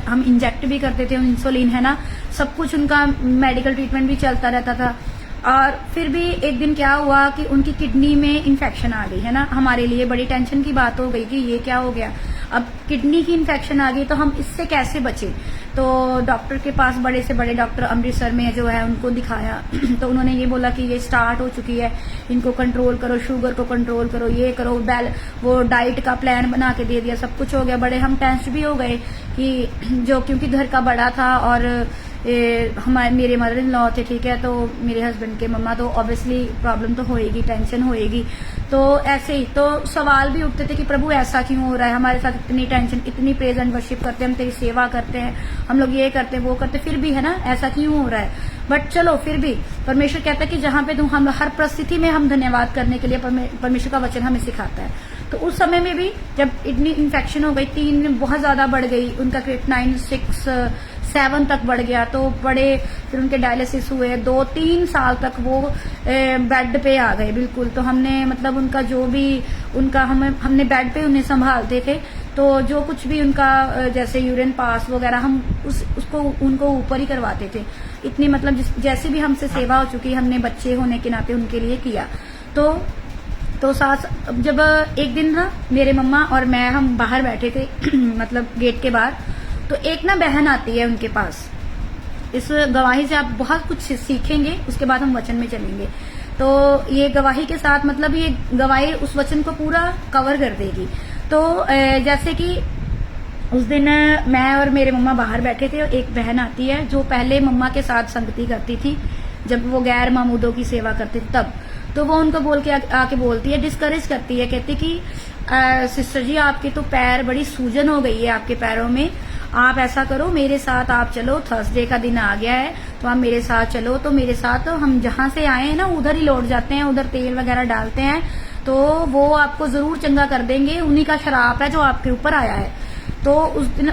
हम इंजेक्ट भी करते थे इंसुलिन, है ना। सब कुछ उनका मेडिकल ट्रीटमेंट भी चलता रहता था। और फिर भी एक दिन क्या हुआ कि उनकी किडनी में इन्फेक्शन आ गई, है ना। हमारे लिए बड़ी टेंशन की बात हो गई कि ये क्या हो गया। अब किडनी की इन्फेक्शन आ गई तो हम इससे कैसे बचे। तो डॉक्टर के पास, बड़े से बड़े डॉक्टर अमृतसर में जो है उनको दिखाया। तो उन्होंने ये बोला कि ये स्टार्ट हो चुकी है, इनको कंट्रोल करो, शुगर को कंट्रोल करो, ये करो, वो डाइट का प्लान बना के दे दिया, सब कुछ हो गया। बड़े हम टेंशन भी हो गए कि जो क्योंकि घर का बड़ा था और मेरे मदर इन लॉ थे, ठीक है, तो मेरे हस्बैंड के मम्मा, तो ऑब्वियसली प्रॉब्लम तो होएगी, टेंशन होएगी। तो ऐसे ही तो सवाल भी उठते थे कि प्रभु ऐसा क्यों हो रहा है हमारे साथ, इतनी टेंशन, इतनी प्रेज एंड वर्शिप करते हैं, हम तेरी सेवा करते हैं, हम लोग ये करते हैं वो करते, फिर भी, है ना, ऐसा क्यों हो रहा है। बट चलो फिर भी परमेश्वर कहता है कि जहां पे हम हर परिस्थिति में हम धन्यवाद करने के लिए परमेश्वर का वचन हमें सिखाता है। तो उस समय में भी जब इतनी इन्फेक्शन हो गई, 3 बहुत ज्यादा बढ़ गई, उनका क्रिएटिनिन 6, 7 तक बढ़ गया, तो बड़े फिर उनके डायलिसिस हुए, 2-3 साल तक वो बेड पे आ गए बिल्कुल। तो हमने मतलब उनका जो भी उनका हमने बेड पे उन्हें संभालते थे, तो जो कुछ भी उनका जैसे यूरिन पास वगैरह हम उनको ऊपर ही करवाते थे। इतनी मतलब जैसे भी हमसे सेवा हो चुकी, हमने बच्चे होने के नाते उनके लिए किया। तो सास जब एक दिन ना मेरे मम्मा और मैं हम बाहर बैठे थे मतलब गेट के बाहर, तो एक ना बहन आती है उनके पास। इस गवाही से आप बहुत कुछ सीखेंगे, उसके बाद हम वचन में चलेंगे। तो ये गवाही के साथ मतलब ये गवाही उस वचन को पूरा कवर कर देगी। तो जैसे कि उस दिन मैं और मेरे मम्मा बाहर बैठे थे और एक बहन आती है जो पहले मम्मा के साथ संगति करती थी जब वो गैर मामूदों की सेवा करते थे तब। तो वो उनको बोल के आके बोलती है, डिस्करेज करती है, कहती कि सिस्टर जी आपके तो पैर बड़ी सूजन हो गई है आपके पैरों में, आप ऐसा करो मेरे साथ आप चलो, थर्सडे का दिन आ गया है तो आप मेरे साथ चलो। तो मेरे साथ तो हम जहां से आए हैं ना उधर ही लौट जाते हैं, उधर तेल वगैरह डालते हैं तो वो आपको जरूर चंगा कर देंगे, उन्हीं का शराब है जो आपके ऊपर आया है। तो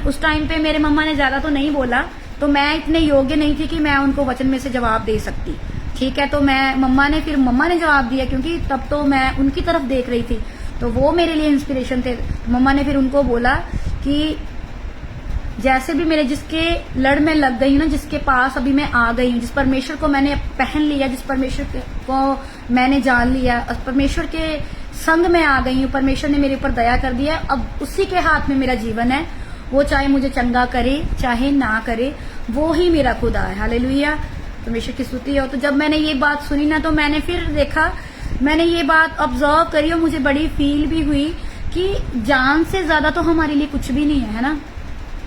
उस टाइम पे मेरे मम्मा ने ज्यादा तो नहीं बोला, तो मैं इतने योग्य नहीं थी कि मैं उनको वचन में से जवाब दे सकती, ठीक है। तो मम्मा ने जवाब दिया, क्योंकि तब तो मैं उनकी तरफ देख रही थी, तो वो मेरे लिए इंस्पिरेशन थे। मम्मा ने फिर उनको बोला कि जैसे भी मेरे जिसके लड़ में लग गई हूँ ना, जिसके पास अभी मैं आ गई हूँ, जिस परमेश्वर को मैंने पहन लिया, जिस परमेश्वर को मैंने जान लिया, परमेश्वर के संग में आ गई हूँ, परमेश्वर ने मेरे ऊपर दया कर दिया, अब उसी के हाथ में मेरा जीवन है। वो चाहे मुझे चंगा करे चाहे ना करे, वो ही मेरा खुदा है। हालेलुया, परमेश्वर की स्तुति हो। तो जब मैंने ये बात सुनी ना, तो मैंने फिर देखा, मैंने ये बात ऑब्जर्व करी और मुझे बड़ी फील भी हुई कि जान से ज्यादा तो हमारे लिए कुछ भी नहीं है ना।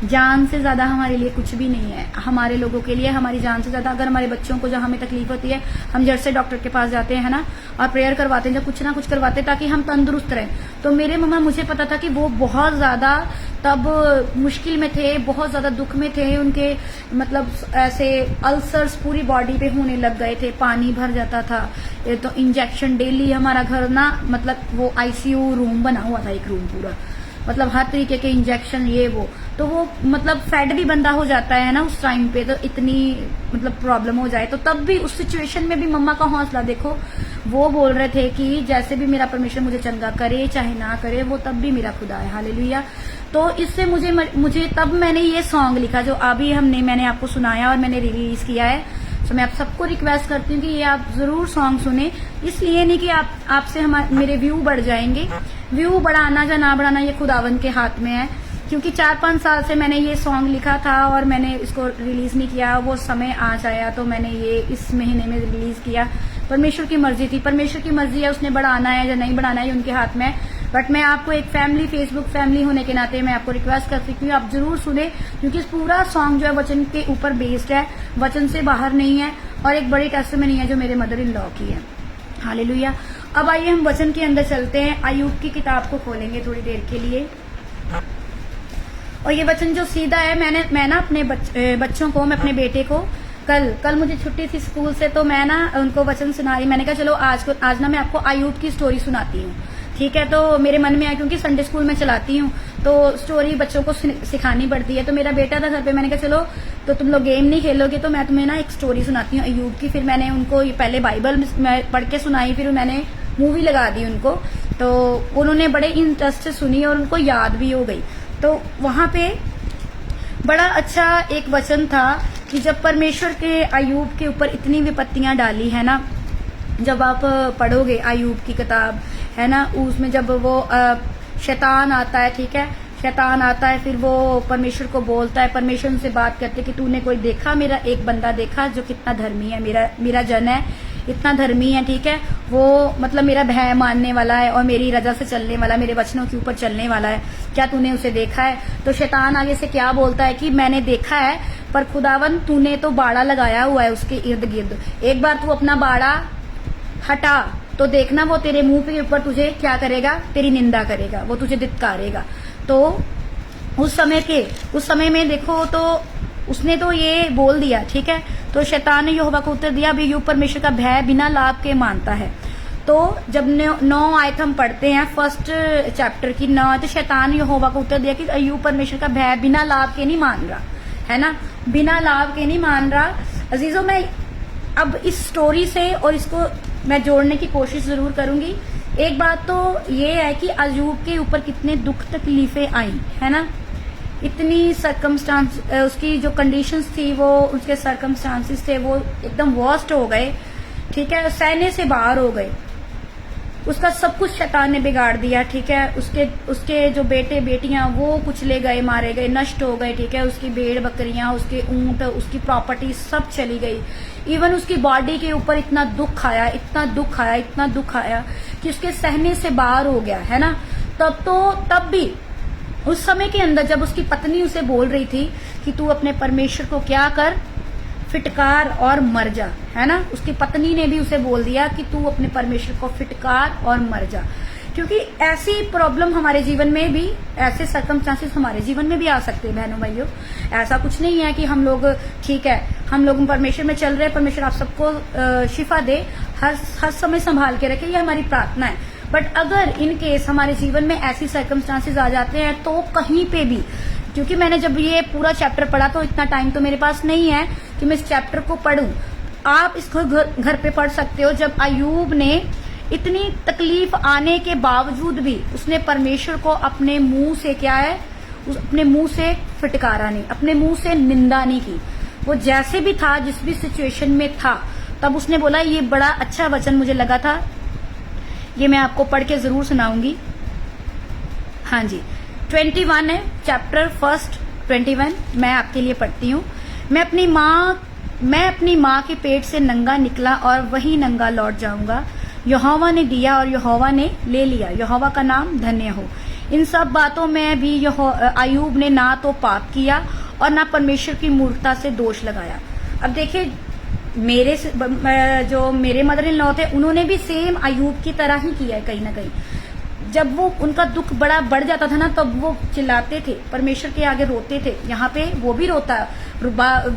जान से ज्यादा हमारे लिए कुछ भी नहीं है। हमारे लोगों के लिए हमारी जान से ज्यादा, अगर हमारे बच्चों को जब हमें तकलीफ होती है हम जड़ से डॉक्टर के पास जाते हैं ना, और प्रेयर करवाते हैं, जब कुछ ना कुछ करवाते हैं ताकि हम तंदुरुस्त रहें। तो मेरे मम्मा, मुझे पता था कि वो बहुत ज्यादा तब मुश्किल में थे, बहुत ज्यादा दुख में थे, उनके मतलब ऐसे अल्सर्स पूरी बॉडी पे होने लग गए थे, पानी भर जाता था, तो इंजेक्शन डेली। हमारा घर ना मतलब वो आईसीयू रूम बना हुआ था, एक रूम पूरा, मतलब हर तरीके के इंजेक्शन ये वो। तो वो मतलब फेड भी बंदा हो जाता है ना उस टाइम पे, तो इतनी मतलब प्रॉब्लम हो जाए। तो तब भी उस सिचुएशन में भी मम्मा का हौसला देखो, वो बोल रहे थे कि जैसे भी मेरा परमेश्वर मुझे चंगा करे चाहे ना करे, वो तब भी मेरा खुदा है। हालेलुया। तो इससे मुझे तब मैंने ये सॉन्ग लिखा जो अभी मैंने आपको सुनाया और मैंने रिलीज किया है। तो मैं आप सबको रिक्वेस्ट करती हूँ कि ये आप जरूर सॉन्ग सुने, इसलिए नहीं कि आपसे मेरे व्यू बढ़ जाएंगे। व्यू बढ़ाना या ना बढ़ाना ये खुदावंद के हाथ में है, क्योंकि 4-5 साल से मैंने ये सॉन्ग लिखा था और मैंने इसको रिलीज नहीं किया। वो समय आज आया तो मैंने ये इस महीने में रिलीज किया। परमेश्वर की मर्जी थी, परमेश्वर की मर्जी है, उसने बढ़ाना है या नहीं बढ़ाना है उनके हाथ में। बट मैं आपको एक फैमिली, फेसबुक फैमिली होने के नाते मैं आपको रिक्वेस्ट कर सकती हूँ, आप जरूर सुने, क्योंकि इस पूरा सॉन्ग जो है वचन के ऊपर बेस्ड है, वचन से बाहर नहीं है, और एक बड़ी टेस्टिमनी है जो मेरे मदर इन लॉ की है। हालेलुया। अब आइए हम वचन के अंदर चलते हैं। अय्यूब की किताब को खोलेंगे थोड़ी देर के लिए, और ये वचन जो सीधा है, मैं ना अपने बच्चों को, मैं अपने बेटे को, कल मुझे छुट्टी थी स्कूल से, तो मैं ना उनको वचन सुना रही। मैंने कहा चलो आज ना मैं आपको अय्यूब की स्टोरी सुनाती हूँ, ठीक है। तो मेरे मन में आया, क्योंकि संडे स्कूल में चलाती हूँ तो स्टोरी बच्चों को सिखानी पड़ती है। तो मेरा बेटा था घर पे, मैंने कहा चलो तो तुम लोग गेम नहीं खेलोगे तो मैं तुम्हें ना एक स्टोरी सुनाती हूँ अय्यूब की। फिर मैंने उनको पहले बाइबल पढ़ के सुनाई, फिर मैंने मूवी लगा दी उनको, तो उन्होंने बड़े इंटरेस्ट से सुनी और उनको याद भी हो गई। तो वहां पे बड़ा अच्छा एक वचन था कि जब परमेश्वर के अय्यूब के ऊपर इतनी विपत्तियां डाली है ना, जब आप पढ़ोगे अय्यूब की किताब है ना, उसमें जब वो शैतान आता है, ठीक है, शैतान आता है, फिर वो परमेश्वर को बोलता है, परमेश्वर उनसे बात करते कि तूने कोई देखा, मेरा एक बंदा देखा जो कितना धर्मी है, मेरा जन है, इतना धर्मी है, ठीक है, वो मतलब मेरा भय मानने वाला है और मेरी रजा से चलने वाला, मेरे वचनों के ऊपर चलने वाला है, क्या तूने उसे देखा है? तो शैतान आगे से क्या बोलता है कि मैंने देखा है, पर खुदावन तूने तो बाड़ा लगाया हुआ है उसके इर्द गिर्द, एक बार तू अपना बाड़ा हटा तो देखना वो तेरे मुंह के ऊपर तुझे क्या करेगा, तेरी निंदा करेगा, वो तुझे धिक्कारेगा। तो उस समय में देखो, तो उसने तो ये बोल दिया, ठीक है। तो शैतान ने यहोवा को उत्तर दिया, अय्यूब परमेश्वर का भय बिना लाभ के मानता है। तो जब 9 आयत हम पढ़ते हैं, फर्स्ट चैप्टर की 9, तो शैतान यहोवा को उत्तर दिया कि अय्यूब परमेश्वर का भय बिना लाभ के नहीं मान रहा है ना, बिना लाभ के नहीं मान रहा। अजीजों, मैं अब इस स्टोरी से और इसको मैं जोड़ने की कोशिश जरूर करूंगी। एक बात तो ये है कि अय्यूब के ऊपर कितने दुख तकलीफें आई है ना, इतनी सरकमस्टांस, उसकी जो कंडीशंस थी, वो उसके सरकमस्टांसिस थे, वो एकदम वर्स्ट हो गए, ठीक है, सहने से बाहर हो गए। उसका सब कुछ शैतान ने बिगाड़ दिया, ठीक है। उसके जो बेटे बेटियां वो कुचले गए, मारे गए, नष्ट हो गए, ठीक है। उसकी भेड़ बकरियां, उसके ऊंट, उसकी प्रॉपर्टी सब चली गई। इवन उसकी बॉडी के ऊपर इतना दुख आया, इतना दुख आया, इतना दुख आया कि उसके सहने से बाहर हो गया, है ना। तब भी उस समय के अंदर जब उसकी पत्नी उसे बोल रही थी कि तू अपने परमेश्वर को क्या कर, फिटकार और मर जा, है ना। उसकी पत्नी ने भी उसे बोल दिया कि तू अपने परमेश्वर को फिटकार और मर जा, क्योंकि ऐसी प्रॉब्लम हमारे जीवन में भी, ऐसे सर्कमस्टांसेस हमारे जीवन में भी आ सकते हैं बहनों भाइयों। ऐसा कुछ नहीं है कि हम लोग, ठीक है, हम लोग परमेश्वर में चल रहे हैं, परमेश्वर आप सबको शिफा दे, हर समय संभाल के रखे, ये हमारी प्रार्थना है। बट अगर इन केस हमारे जीवन में ऐसी सर्कमस्टांसेस आ जाते हैं तो कहीं पे भी, क्योंकि मैंने जब ये पूरा चैप्टर पढ़ा तो इतना टाइम तो मेरे पास नहीं है कि मैं इस चैप्टर को पढूं। आप इसको घर पे पढ़ सकते हो। जब अय्यूब ने इतनी तकलीफ आने के बावजूद भी उसने परमेश्वर को अपने मुंह से क्या है, अपने मुंह से फिटकारा नहीं, अपने मुंह से निंदा नहीं की। वो जैसे भी था, जिस भी सिचुएशन में था, तब उसने बोला, ये बड़ा अच्छा वचन मुझे लगा था, ये मैं आपको पढ़ के जरूर सुनाऊंगी। हाँ जी, 21 है चैप्टर फर्स्ट 21, मैं आपके लिए पढ़ती हूँ। मैं अपनी माँ के पेट से नंगा निकला और वही नंगा लौट जाऊंगा। यहोवा ने दिया और यहोवा ने ले लिया, यहोवा का नाम धन्य हो। इन सब बातों में भी अय्यूब ने ना तो पाप किया और ना परमेश्वर की मूर्खता से दोष लगाया। अब देखिए, जो मेरे मदर इन लॉ थे, उन्होंने भी सेम अय्यूब की तरह ही किया है कहीं ना कहीं। जब वो उनका दुख बड़ा बढ़ जाता था ना, तब वो चिल्लाते थे, परमेश्वर के आगे रोते थे। यहाँ पे वो भी रोता है।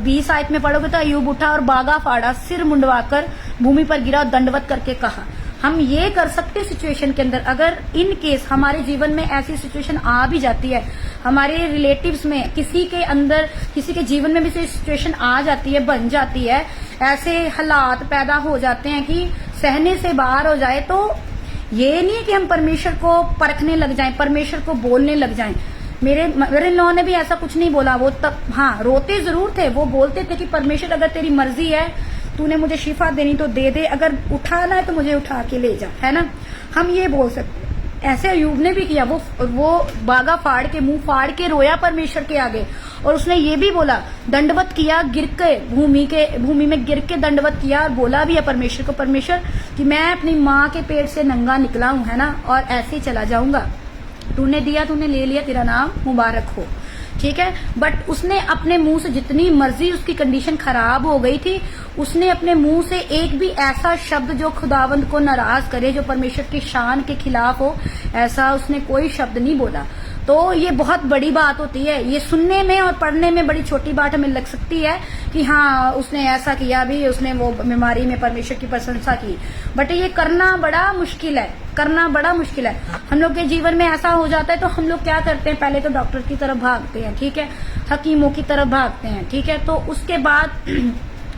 20 आयत में पढ़ोगे तो अय्यूब उठा और बागा फाड़ा, सिर मुंडवाकर भूमि पर गिरा और दंडवत करके कहा। हम ये कर सकते सिचुएशन के अंदर, अगर इन केस हमारे जीवन में ऐसी सिचुएशन आ भी जाती है, हमारे रिलेटिव्स में किसी के अंदर, किसी के जीवन में भी सिचुएशन आ जाती है, बन जाती है, ऐसे हालात पैदा हो जाते हैं कि सहने से बाहर हो जाए, तो ये नहीं है कि हम परमेश्वर को परखने लग जाएं, परमेश्वर को बोलने लग जाएं। मेरे मदर इन लॉ ने भी ऐसा कुछ नहीं बोला। वो तब हाँ रोते जरूर थे, वो बोलते थे कि परमेश्वर अगर तेरी मर्जी है, तूने मुझे शिफा देनी तो दे दे, अगर उठाना है तो मुझे उठा के ले जा, है ना। हम ये बोल सकते हैं। ऐसे अय्यूब ने भी किया। वो बागा फाड़ के, मुंह फाड़ के रोया परमेश्वर के आगे, और उसने ये भी बोला, दंडवत किया, गिर के भूमि में गिर के दंडवत किया, और बोला भी है परमेश्वर को, परमेश्वर कि मैं अपनी माँ के पेट से नंगा निकला हूं, है ना, और ऐसे ही चला जाऊंगा। तूने दिया, तूने ले लिया, तेरा नाम मुबारक हो, ठीक है। बट उसने अपने मुंह से, जितनी मर्जी उसकी कंडीशन खराब हो गई थी, उसने अपने मुंह से एक भी ऐसा शब्द जो खुदावंद को नाराज करे, जो परमेश्वर की शान के खिलाफ हो, ऐसा उसने कोई शब्द नहीं बोला। तो ये बहुत बड़ी बात होती है। ये सुनने में और पढ़ने में बड़ी छोटी बात हमें लग सकती है कि हाँ उसने ऐसा किया भी, उसने वो बीमारी में परमेश्वर की प्रशंसा की, बट ये करना बड़ा मुश्किल है, करना बड़ा मुश्किल है। हम लोग के जीवन में ऐसा हो जाता है तो हम लोग क्या करते हैं, पहले तो डॉक्टर की तरफ भागते हैं, ठीक है, हकीमों की तरफ भागते हैं, ठीक है, तो उसके बाद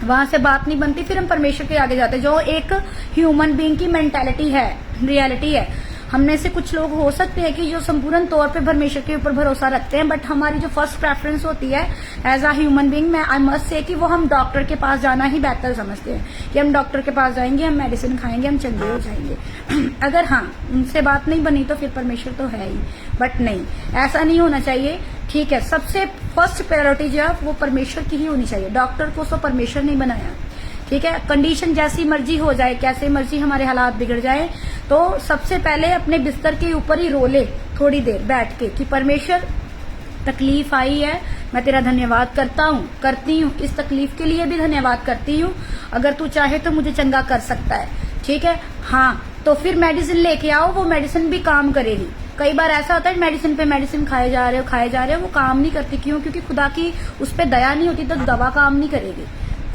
वहां से बात नहीं बनती, फिर हम परमेश्वर के आगे जाते हैं, जो एक ह्यूमन बीइंग की मेंटालिटी है, रियलिटी है। हमने से कुछ लोग हो सकते हैं कि जो संपूर्ण तौर पे परमेश्वर के ऊपर भरोसा रखते हैं, बट हमारी जो फर्स्ट प्रेफरेंस होती है एज अ ह्यूमन बीइंग में, आई मस्ट से कि वो हम डॉक्टर के पास जाना ही बेहतर समझते हैं, कि हम डॉक्टर के पास जाएंगे, हम मेडिसिन खाएंगे, हम चंगे हो जाएंगे। अगर हाँ उनसे बात नहीं बनी तो फिर परमेश्वर तो है ही, बट नहीं, ऐसा नहीं होना चाहिए, ठीक है। सबसे फर्स्ट प्रायोरिटी जो है वो परमेश्वर की ही होनी चाहिए। डॉक्टर को तो परमेश्वर नहीं बनाया, ठीक है। कंडीशन जैसी मर्जी हो जाए, कैसे मर्जी हमारे हालात बिगड़ जाए, तो सबसे पहले अपने बिस्तर के ऊपर ही रो ले थोड़ी देर बैठ के कि परमेश्वर तकलीफ आई है, मैं तेरा धन्यवाद करती हूँ, इस तकलीफ के लिए भी धन्यवाद करती हूँ, अगर तू चाहे तो मुझे चंगा कर सकता है, ठीक है। हाँ तो फिर मेडिसिन लेके आओ, वो मेडिसिन भी काम करेगी। कई बार ऐसा होता है मेडिसिन पे मेडिसिन खाए जा रहे हो, वो काम नहीं करती। क्यों? क्योंकि खुदा की उस पर दया नहीं होती, तो दवा काम नहीं करेगी।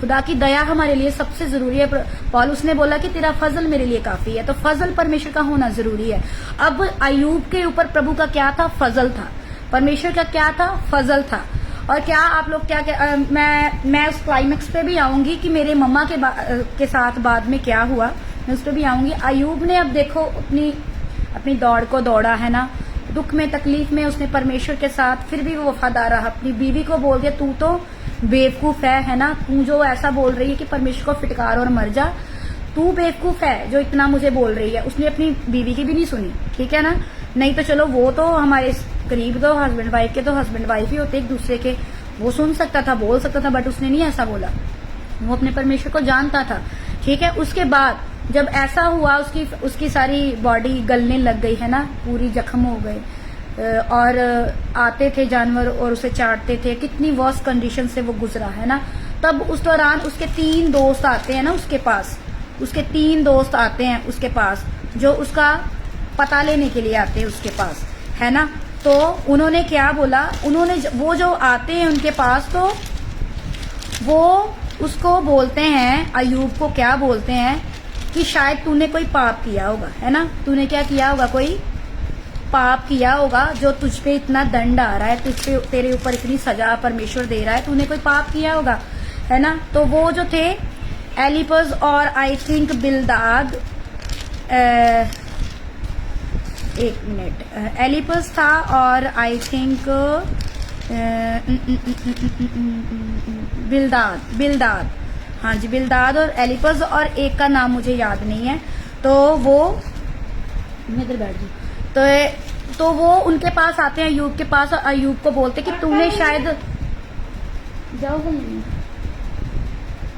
खुदा की दया हमारे लिए सबसे जरूरी है। पौलुस ने बोला कि तेरा फजल मेरे लिए काफी है, तो फजल परमेश्वर का होना जरूरी है। अब अय्यूब के ऊपर प्रभु का क्या था? फजल था। परमेश्वर का क्या था? फजल था। और क्या आप लोग क्या मैं उस क्लाइमेक्स पे भी आऊंगी कि मेरे मम्मा के साथ बाद में क्या हुआ, मैं उस पर भी आऊंगी। अय्यूब ने अब देखो अपनी दौड़ को दौड़ा, है ना, दुख में तकलीफ में उसने परमेश्वर के साथ फिर भी वो वफादार रहा। अपनी बीवी को बोल दिया तू तो बेवकूफ है ना, तू जो ऐसा बोल रही है कि परमेश्वर को फिटकार और मर जा, तू बेवकूफ है जो इतना मुझे बोल रही है। उसने अपनी बीवी की भी नहीं सुनी, ठीक है ना। नहीं तो चलो वो तो हमारे करीब तो हस्बैंड वाइफ के तो हस्बैंड वाइफ ही होते एक दूसरे के, वो सुन सकता था, बोल सकता था, बट उसने नहीं ऐसा बोला। वो अपने परमेश्वर को जानता था, ठीक है। उसके बाद जब ऐसा हुआ, उसकी सारी बॉडी गलने लग गई है ना, पूरी जख्म हो गए, और आते थे जानवर और उसे चाटते थे, कितनी वर्स्ट कंडीशन से वो गुजरा है ना। तब उस दौरान उसके 3 दोस्त आते हैं ना उसके पास, उसके 3 दोस्त आते हैं उसके पास, जो उसका पता लेने के लिए आते हैं उसके पास, है ना। तो उन्होंने क्या बोला, उन्होंने वो जो आते हैं उनके पास, तो वो उसको बोलते हैं, अयूब को क्या बोलते हैं कि शायद तूने कोई पाप किया होगा, है ना। तूने क्या किया होगा, कोई पाप किया होगा जो तुझ पे इतना दंड आ रहा है, तुझ पे तेरे ऊपर इतनी सजा परमेश्वर दे रहा है, तूने कोई पाप किया होगा, है ना। तो वो जो थे एलिपस और आई थिंक बिल्दाद, एक मिनट, एलिपस था और आई थिंक बिल्दाद, हाँ जी, बिल्दाद और एलिपस, और एक का नाम मुझे याद नहीं है। तो वो इधर बैठ जी, तो वो उनके पास आते हैं अयूब के पास, और अयूब को बोलते कि तूने शायद जाओगे,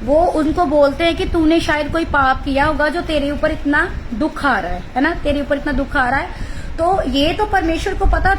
वो उनको बोलते हैं कि तूने शायद कोई पाप किया होगा जो तेरे ऊपर इतना दुख आ रहा है ना, तेरे ऊपर इतना दुख आ रहा है। तो ये तो परमेश्वर को पता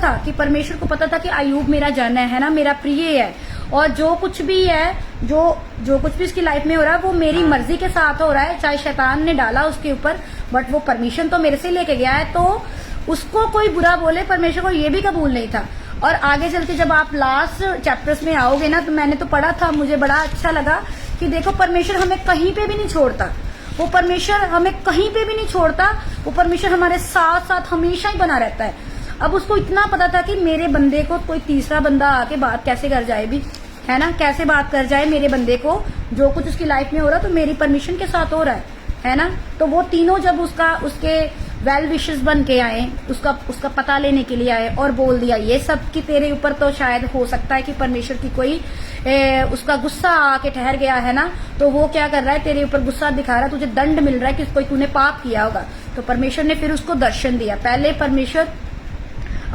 था कि अयूब मेरा जन है ना, मेरा प्रिय है, और जो कुछ भी है, जो कुछ भी इसकी लाइफ में हो रहा है वो मेरी मर्जी के साथ हो रहा है, चाहे शैतान ने डाला उसके ऊपर, बट वो परमिशन तो मेरे से लेके गया है। तो उसको कोई बुरा बोले, परमेश्वर को ये भी कबूल नहीं था। और आगे चल के जब आप लास्ट चैप्टर्स में आओगे ना, तो मैंने तो पढ़ा था, मुझे बड़ा अच्छा लगा कि देखो परमेश्वर हमें कहीं पे भी नहीं छोड़ता, वो परमेश्वर हमें कहीं पे भी नहीं छोड़ता, वो परमेश्वर हमारे साथ साथ हमेशा ही बना रहता है। अब उसको इतना पता था कि मेरे बंदे को कोई तीसरा बंदा आके बात कैसे कर जाए भी, है ना, कैसे बात कर जाए मेरे बंदे को, जो कुछ उसकी लाइफ में हो रहा तो मेरी परमिशन के साथ हो रहा है ना। तो वो तीनों जब उसके वेल विशेस बन के आए, उसका पता लेने के लिए आए, और बोल दिया ये सब कि तेरे ऊपर तो शायद हो सकता है कि परमेश्वर की कोई उसका गुस्सा आके ठहर गया है ना, तो वो क्या कर रहा है, तेरे ऊपर गुस्सा दिखा रहा है, तुझे दंड मिल रहा है कि कोई तूने पाप किया होगा। तो परमेश्वर ने फिर उसको दर्शन दिया। पहले परमेश्वर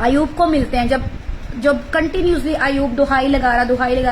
अयूब को मिलते हैं, जब कंटिन्यूसली अयूब दुहाई लगा रहा,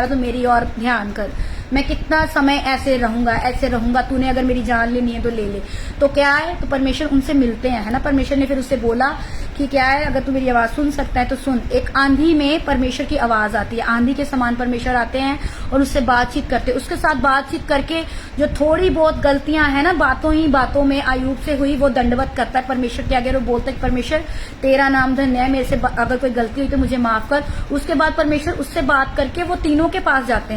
तो मेरी और ध्यान कर, मैं कितना समय ऐसे रहूंगा, तूने अगर मेरी जान लेनी है तो ले ले। तो क्या है, तो परमेश्वर उनसे मिलते हैं, है ना। परमेश्वर ने फिर उससे बोला कि क्या है, अगर तू मेरी आवाज सुन सकता है तो सुन। एक आंधी में परमेश्वर की आवाज आती है, आंधी के समान परमेश्वर आते हैं और उससे बातचीत करते हैं। उसके साथ बातचीत करके जो थोड़ी बहुत गलतियां है ना, बातों ही बातों में अयूब से हुई, वो दंडवत करता है परमेश्वर के आगे, वो बोलता है परमेश्वर तेरा नाम धन्य है, मेरे से अगर कोई गलती हुई तो मुझे माफ कर। उसके बाद परमेश्वर उससे बात करके वो तीनों के पास जाते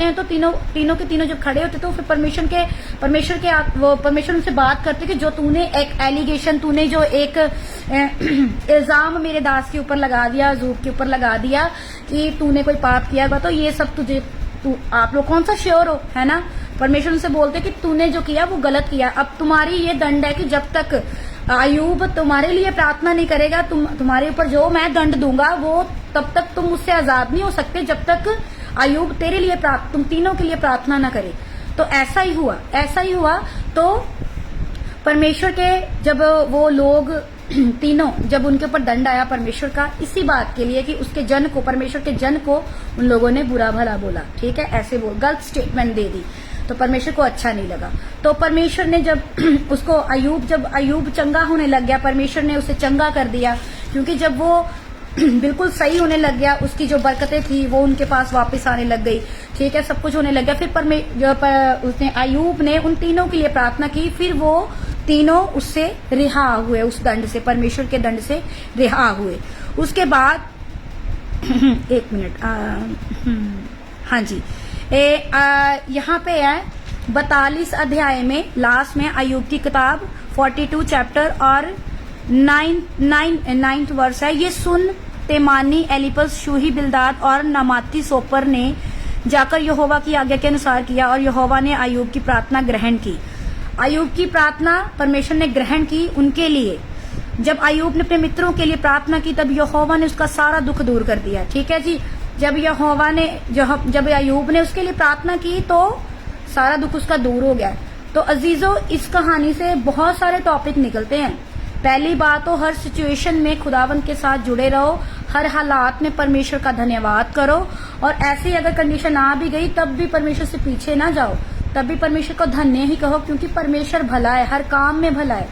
हैं, तो तीनों जब खड़े होते तो फिर परमेश्वर उनसे बात करते कि जो तूने एक एलिगेशन, तूने जो एक इल्जाम मेरे दास के ऊपर लगा दिया, अयूब के ऊपर लगा दिया कि तूने कोई पाप किया होगा, तो ये सब आप लोग कौन सा श्योर हो, है ना। परमेश्वर उनसे बोलते कि तूने जो किया वो गलत किया। अब तुम्हारी ये दंड है कि जब तक अयूब तुम्हारे लिए प्रार्थना नहीं करेगा, तुम्हारे ऊपर जो मैं दंड दूंगा वो तब तक तुम उससे आजाद नहीं हो सकते, जब तक अयूब तेरे लिए तुम तीनों के लिए प्रार्थना ना करे। तो ऐसा ही हुआ। तो परमेश्वर के जब वो लोग तीनों, जब उनके ऊपर दंड आया परमेश्वर का, इसी बात के लिए कि उसके जन को, परमेश्वर के जन को उन लोगों ने बुरा भला बोला, ठीक है, ऐसे गलत स्टेटमेंट दे दी, तो परमेश्वर को अच्छा नहीं लगा। तो परमेश्वर ने जब उसको जब अयूब चंगा होने लग गया, परमेश्वर ने उसे चंगा कर दिया, क्योंकि जब वो बिल्कुल सही होने लग गया, उसकी जो बरकतें थी वो उनके पास वापस आने लग गई, ठीक है, सब कुछ होने लग गया। फिर उसने अयूब ने उन तीनों के लिए प्रार्थना की, फिर वो तीनों उससे रिहा हुए, उस दंड से, परमेश्वर के दंड से रिहा हुए। उसके बाद एक मिनट, हाँ जी, यहाँ पे है 42 अध्याय में लास्ट में अयूब की किताब 42 चैप्टर और 9th वर्स है। ये सुन तेमानी, एलिपस, शूही, बिल्दाद और नामाती सोपर ने जाकर यहोवा की आज्ञा के अनुसार किया, और यहोवा ने अयूब की प्रार्थना ग्रहण की। अयूब की प्रार्थना परमेश्वर ने ग्रहण की उनके लिए। जब अयूब ने अपने मित्रों के लिए प्रार्थना की, तब यहोवा ने उसका सारा दुख दूर कर दिया, ठीक है जी। जब अयूब ने उसके लिए प्रार्थना की तो सारा दुख उसका दूर हो गया। तो अजीजों, इस कहानी से बहुत सारे टॉपिक निकलते हैं। पहली बात तो हर सिचुएशन में खुदावंद के साथ जुड़े रहो, हर हालात में परमेश्वर का धन्यवाद करो, और ऐसी अगर कंडीशन आ भी गई तब भी परमेश्वर से पीछे ना जाओ, तब भी परमेश्वर को धन्य ही कहो, क्योंकि परमेश्वर भला है, हर काम में भला है,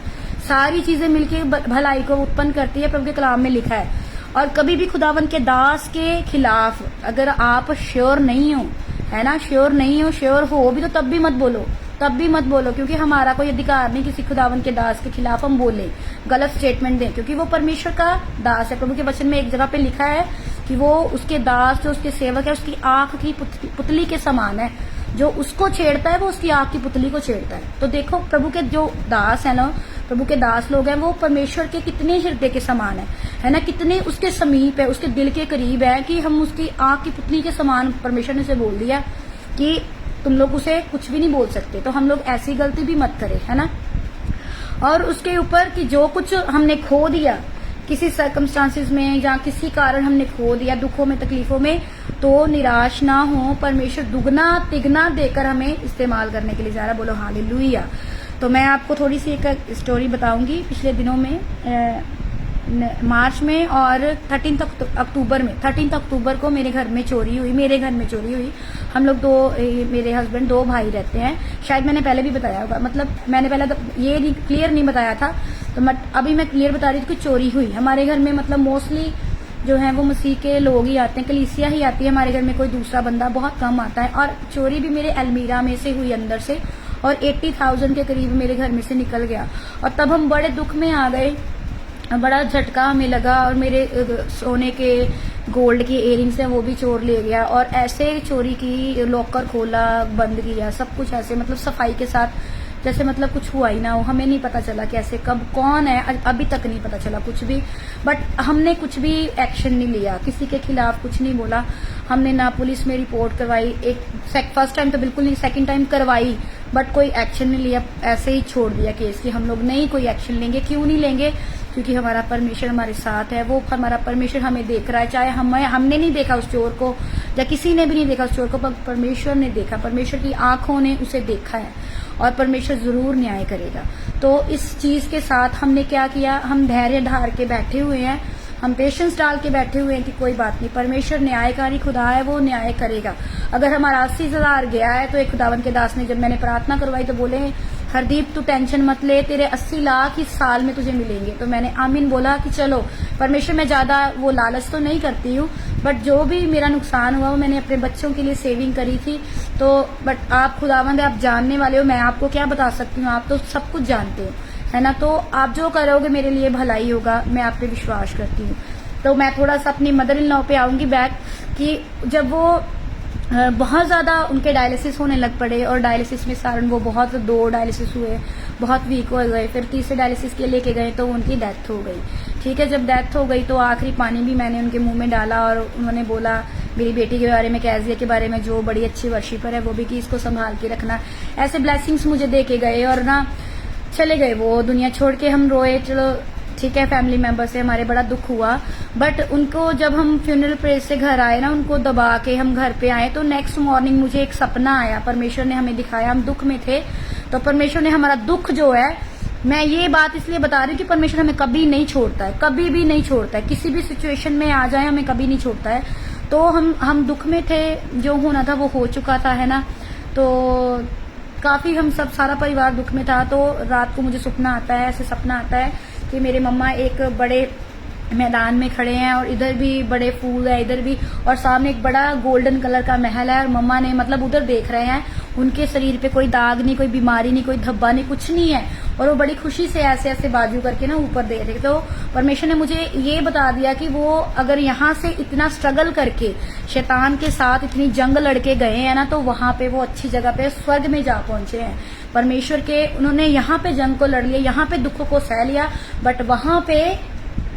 सारी चीजें मिलकर भलाई को उत्पन्न करती है, प्रभु के कलाम में लिखा है। और कभी भी खुदावंद के दास के खिलाफ अगर आप श्योर नहीं हो, है ना, श्योर नहीं हो, श्योर हो भी तो तब भी मत बोलो, तब भी मत बोलो, क्योंकि हमारा कोई अधिकार नहीं किसी खुदावंद के दास के खिलाफ हम बोले, गलत स्टेटमेंट दें, क्योंकि वो परमेश्वर का दास है। प्रभु के वचन में एक जगह पे लिखा है कि वो उसके दास जो उसके सेवक है उसकी आंख की पुतली के समान है, जो उसको छेड़ता है वो उसकी आंख की पुतली को छेड़ता है। तो देखो, प्रभु के जो दास है ना, प्रभु के दास लोग हैं, वो परमेश्वर के कितने हृदय के समान है ना, कितने उसके समीप है, उसके दिल के करीब है, कि हम उसकी आंख की पुतली के समान, परमेश्वर ने उसे बोल दिया कि तुम लोग उसे कुछ भी नहीं बोल सकते। तो हम लोग ऐसी गलती भी मत करें, है ना। और उसके ऊपर कि जो कुछ हमने खो दिया किसी सर्कमस्टांसिस में या किसी कारण हमने खो दिया, दुखों में, तकलीफों में, तो निराश ना हो, परमेश्वर दुगना तिगना देकर हमें इस्तेमाल करने के लिए जा रहा। बोलो हालेलुया। तो मैं आपको थोड़ी सी एक स्टोरी बताऊंगी। पिछले दिनों में मार्च में और 13 अक्टूबर को मेरे घर में चोरी हुई। हम लोग मेरे हस्बैंड 2 भाई रहते हैं। शायद मैंने पहले भी बताया होगा, मतलब मैंने पहले तो ये क्लियर नहीं बताया था, तो अभी मैं क्लियर बता रही थी कि चोरी हुई हमारे घर में। मतलब मोस्टली जो है वो मसीह के लोग ही आते हैं, कलीसिया ही आती है हमारे घर में, कोई दूसरा बंदा बहुत कम आता है। और चोरी भी मेरे अलमीरा में से हुई अंदर से, और 80,000 के करीब मेरे घर में से निकल गया। और तब हम बड़े दुख में आ गए, बड़ा झटका हमें लगा, और मेरे सोने के गोल्ड की इयरिंग्स हैं वो भी चोर ले गया। और ऐसे चोरी की, लॉकर खोला, बंद किया, सब कुछ ऐसे मतलब सफाई के साथ, जैसे मतलब कुछ हुआ ही ना हो। हमें नहीं पता चला कैसे कब कौन है, अभी तक नहीं पता चला कुछ भी। बट हमने कुछ भी एक्शन नहीं लिया, किसी के खिलाफ कुछ नहीं बोला हमने, ना पुलिस में रिपोर्ट करवाई। फर्स्ट टाइम तो बिल्कुल नहीं, सेकंड टाइम करवाई, बट कोई एक्शन नहीं लिया, ऐसे ही छोड़ दिया केस कि हम लोग नहीं कोई एक्शन लेंगे। क्यों नहीं लेंगे? क्योंकि हमारा परमेश्वर हमारे साथ है, वो हमारा परमेश्वर हमें देख रहा है। चाहे हमने नहीं देखा उस चोर को, या किसी ने भी नहीं देखा उस चोर को, पर परमेश्वर ने देखा, परमेश्वर की आंखों ने उसे देखा है, और परमेश्वर जरूर न्याय करेगा। तो इस चीज के साथ हमने क्या किया, हम धैर्य धार के बैठे हुए हैं, हम पेशेंस डाल के बैठे हुए हैं कि कोई बात नहीं, परमेश्वर न्यायकारी खुदा है, वो न्याय करेगा। अगर हमारा 80,000 गया है, तो एक खुदावन के दास ने, जब मैंने प्रार्थना करवाई तो बोले, हरदीप तू टेंशन मत ले, तेरे 80 लाख इस साल में तुझे मिलेंगे। तो मैंने आमीन बोला कि चलो, परमेश्वर मैं ज्यादा वो लालच तो नहीं करती हूँ, बट जो भी मेरा नुकसान हुआ वो मैंने अपने बच्चों के लिए सेविंग करी थी। तो बट आप खुदावंद, आप जानने वाले हो, मैं आपको क्या बता सकती हूँ, आप तो सब कुछ जानते हो, है ना। तो आप जो करोगे मेरे लिए भलाई होगा, मैं आप पे विश्वास करती हूँ। तो मैं थोड़ा सा अपनी मदर इन लॉ पे आऊंगी बैक, कि जब वो बहुत ज्यादा उनके डायलिसिस होने लग पड़े, और डायलिसिस में सारण वो बहुत 2 डायलिसिस हुए, बहुत वीक हो गए, फिर तीसरे डायलिसिस के लेके गए तो उनकी डेथ हो गई। ठीक है, जब डेथ हो गई तो आखिरी पानी भी मैंने उनके मुंह में डाला, और उन्होंने बोला मेरी बेटी के बारे में, कैजिया के बारे में, जो बड़ी अच्छी वर्शिपर है वो भी, कि इसको संभाल के रखना। ऐसे ब्लेसिंग्स मुझे दे के गए, और ना चले गए वो दुनिया छोड़ के। हम रोए, चलो ठीक है, फैमिली मेंबर से हमारे बड़ा दुख हुआ, बट उनको जब हम फ्यूनरल प्रेस से घर आए ना, उनको दबा के हम घर पे आए, तो नेक्स्ट मॉर्निंग मुझे एक सपना आया, परमेश्वर ने हमें दिखाया, हम दुख में थे, तो परमेश्वर ने हमारा दुख जो है, मैं ये बात इसलिए बता रही हूँ कि परमेश्वर हमें कभी नहीं छोड़ता है, कभी भी नहीं छोड़ता है, किसी भी सिचुएशन में आ जाए हमें कभी नहीं छोड़ता है। तो हम दुख में थे, जो होना था वो हो चुका था, है ना। तो काफी हम सब, सारा परिवार दुख में था। तो रात को मुझे सपना आता है, ऐसे सपना आता है कि मेरे मम्मा एक बड़े मैदान में खड़े हैं, और इधर भी बड़े फूल है, इधर भी, और सामने एक बड़ा गोल्डन कलर का महल है, और मम्मा ने मतलब उधर देख रहे हैं, उनके शरीर पे कोई दाग नहीं, कोई बीमारी नहीं, कोई धब्बा नहीं, कुछ नहीं है, और वो बड़ी खुशी से ऐसे ऐसे बाजू करके ना ऊपर देख रहे। तो परमेश्वर ने मुझे ये बता दिया कि वो अगर यहाँ से इतना स्ट्रगल करके शैतान के साथ इतनी जंग लड़के गए हैं ना, तो वहां पे वो अच्छी जगह पे स्वर्ग में जा पहुंचे हैं। परमेश्वर के, उन्होंने यहाँ पे जंग को लड़ लिया, यहाँ पे दुखों को सह लिया, बट वहां पे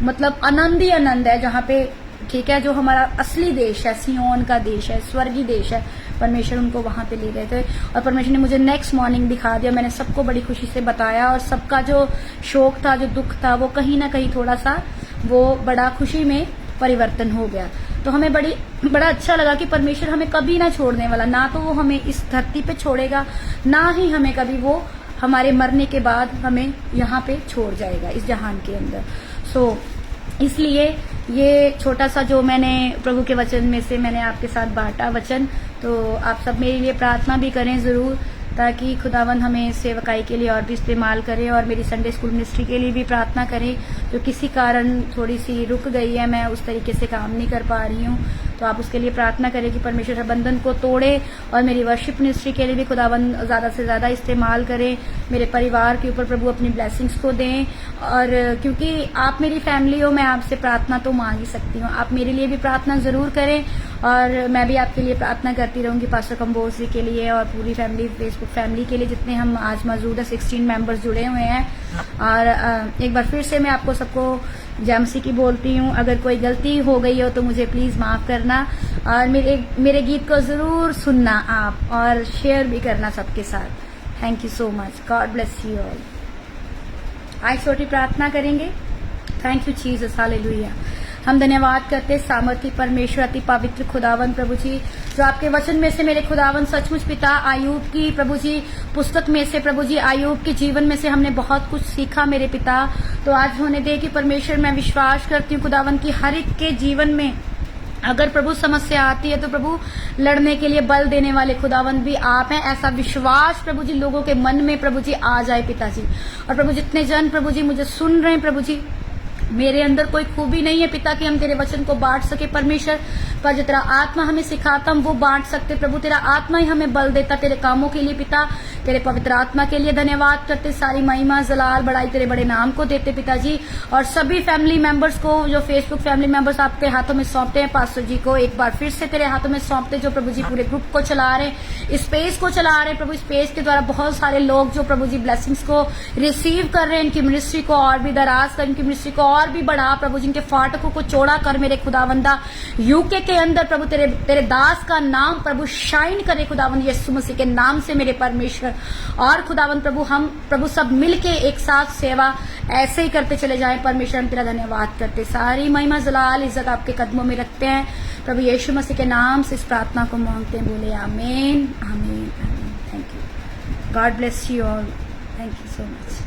मतलब आनंद ही आनंद है, जहाँ पे, ठीक है, जो हमारा असली देश है, सियोन का देश है, स्वर्गीय देश है, परमेश्वर उनको वहां पे ले गए थे। और परमेश्वर ने मुझे नेक्स्ट मॉर्निंग दिखा दिया, मैंने सबको बड़ी खुशी से बताया, और सबका जो शोक था, जो दुख था, वो कहीं ना कहीं थोड़ा सा वो बड़ा खुशी में परिवर्तन हो गया। तो हमें बड़ा अच्छा लगा कि परमेश्वर हमें कभी ना छोड़ने वाला, ना तो वो हमें इस धरती पे छोड़ेगा, ना ही हमें कभी वो हमारे मरने के बाद हमें यहाँ पे छोड़ जाएगा इस जहान के अंदर। सो इसलिए ये छोटा सा जो मैंने प्रभु के वचन में से मैंने आपके साथ बांटा वचन, तो आप सब मेरे लिए प्रार्थना भी करें ज़रूर, ताकि खुदावन हमें सेवकाई के लिए और भी इस्तेमाल करे, और मेरी संडे स्कूल मिनिस्ट्री के लिए भी प्रार्थना करें जो किसी कारण थोड़ी सी रुक गई है, मैं उस तरीके से काम नहीं कर पा रही हूँ। तो आप उसके लिए प्रार्थना करें कि परमेश्वर बंधन को तोड़े, और मेरी वर्शिप मिनिस्ट्री के लिए भी खुदावन ज़्यादा से ज़्यादा इस्तेमाल करें, मेरे परिवार के ऊपर प्रभु अपनी ब्लेसिंग्स को दें। और क्योंकि आप मेरी फैमिली हो, मैं आपसे प्रार्थना तो मांग ही सकती हूँ, आप मेरे लिए भी प्रार्थना ज़रूर करें, और मैं भी आपके लिए प्रार्थना करती रहूँगी, पास्टर कंबोज जी के लिए और पूरी फैमिली, फेसबुक फैमिली के लिए, जितने हम आज मौजूद है 16 मेंबर्स जुड़े हुए हैं। और एक बार फिर से मैं आपको सबको जय मसीह की बोलती हूँ। अगर कोई गलती हो गई हो तो मुझे प्लीज़ माफ़ करना, और मेरे गीत को ज़रूर सुनना आप, और शेयर भी करना सबके साथ। Thank you so much, God bless you all. आज छोटी प्रार्थना करेंगे। Thank you Jesus, hallelujah. हम धन्यवाद करते सामर्थी परमेश्वर, अति पवित्र खुदावन प्रभु जी, जो आपके वचन में से मेरे खुदावन सचमुच पिता आयूब की प्रभु जी पुस्तक में से प्रभु जी आयूब के जीवन में से हमने बहुत कुछ सीखा मेरे पिता। तो आज होने दे कि परमेश्वर मैं विश्वास करती हूँ खुदावन की हर एक के जीवन में अगर प्रभु समस्या आती है तो प्रभु लड़ने के लिए बल देने वाले खुदावन भी आप हैं। ऐसा विश्वास प्रभु जी लोगों के मन में प्रभु जी आ जाए पिताजी। और प्रभु जितने जन प्रभु जी मुझे सुन रहे हैं प्रभु जी, मेरे अंदर कोई खूबी नहीं है पिता कि हम तेरे वचन को बांट सके परमेश्वर, पर जो तेरा आत्मा हमें सिखाता हम वो बांट सकते प्रभु। तेरा आत्मा ही हमें बल देता तेरे कामों के लिए पिता। तेरे पवित्र आत्मा के लिए धन्यवाद करते, सारी महिमा जलाल बड़ाई तेरे बड़े नाम को देते पिताजी। और सभी फैमिली मेंबर्स को, जो फेसबुक फैमिली मेंबर्स आपके हाथों में सौंपते हैं, पास्टर जी को एक बार फिर से तेरे हाथों में सौंपते, जो प्रभु जी पूरे ग्रुप को चला रहे हैं, स्पेस को चला रहे हैं प्रभु। स्पेस के द्वारा बहुत सारे लोग जो प्रभु जी ब्लेसिंग्स को रिसीव कर रहे हैं, इनकी मिनिस्ट्री को और भी दराज कर, इनकी मिनिस्ट्री को और भी बढ़ा प्रभु, जिनके फाटकों को चौड़ा कर मेरे खुदावंदा। यूके के अंदर प्रभु तेरे दास का नाम प्रभु शाइन करे खुदावंद यीशु मसीह के नाम से मेरे परमेश्वर। और खुदावंद प्रभु हम प्रभु सब मिलके एक साथ सेवा ऐसे ही करते चले जाएं परमेश्वर। हम तेरा धन्यवाद करते, सारी महिमा जलाल इज्जत आपके कदमों में रखते हैं प्रभु यीशु मसीह के नाम से इस प्रार्थना को मांगते हैं, बोले आमीन आमीन आमीन। Thank you, God bless you all, thank you so much.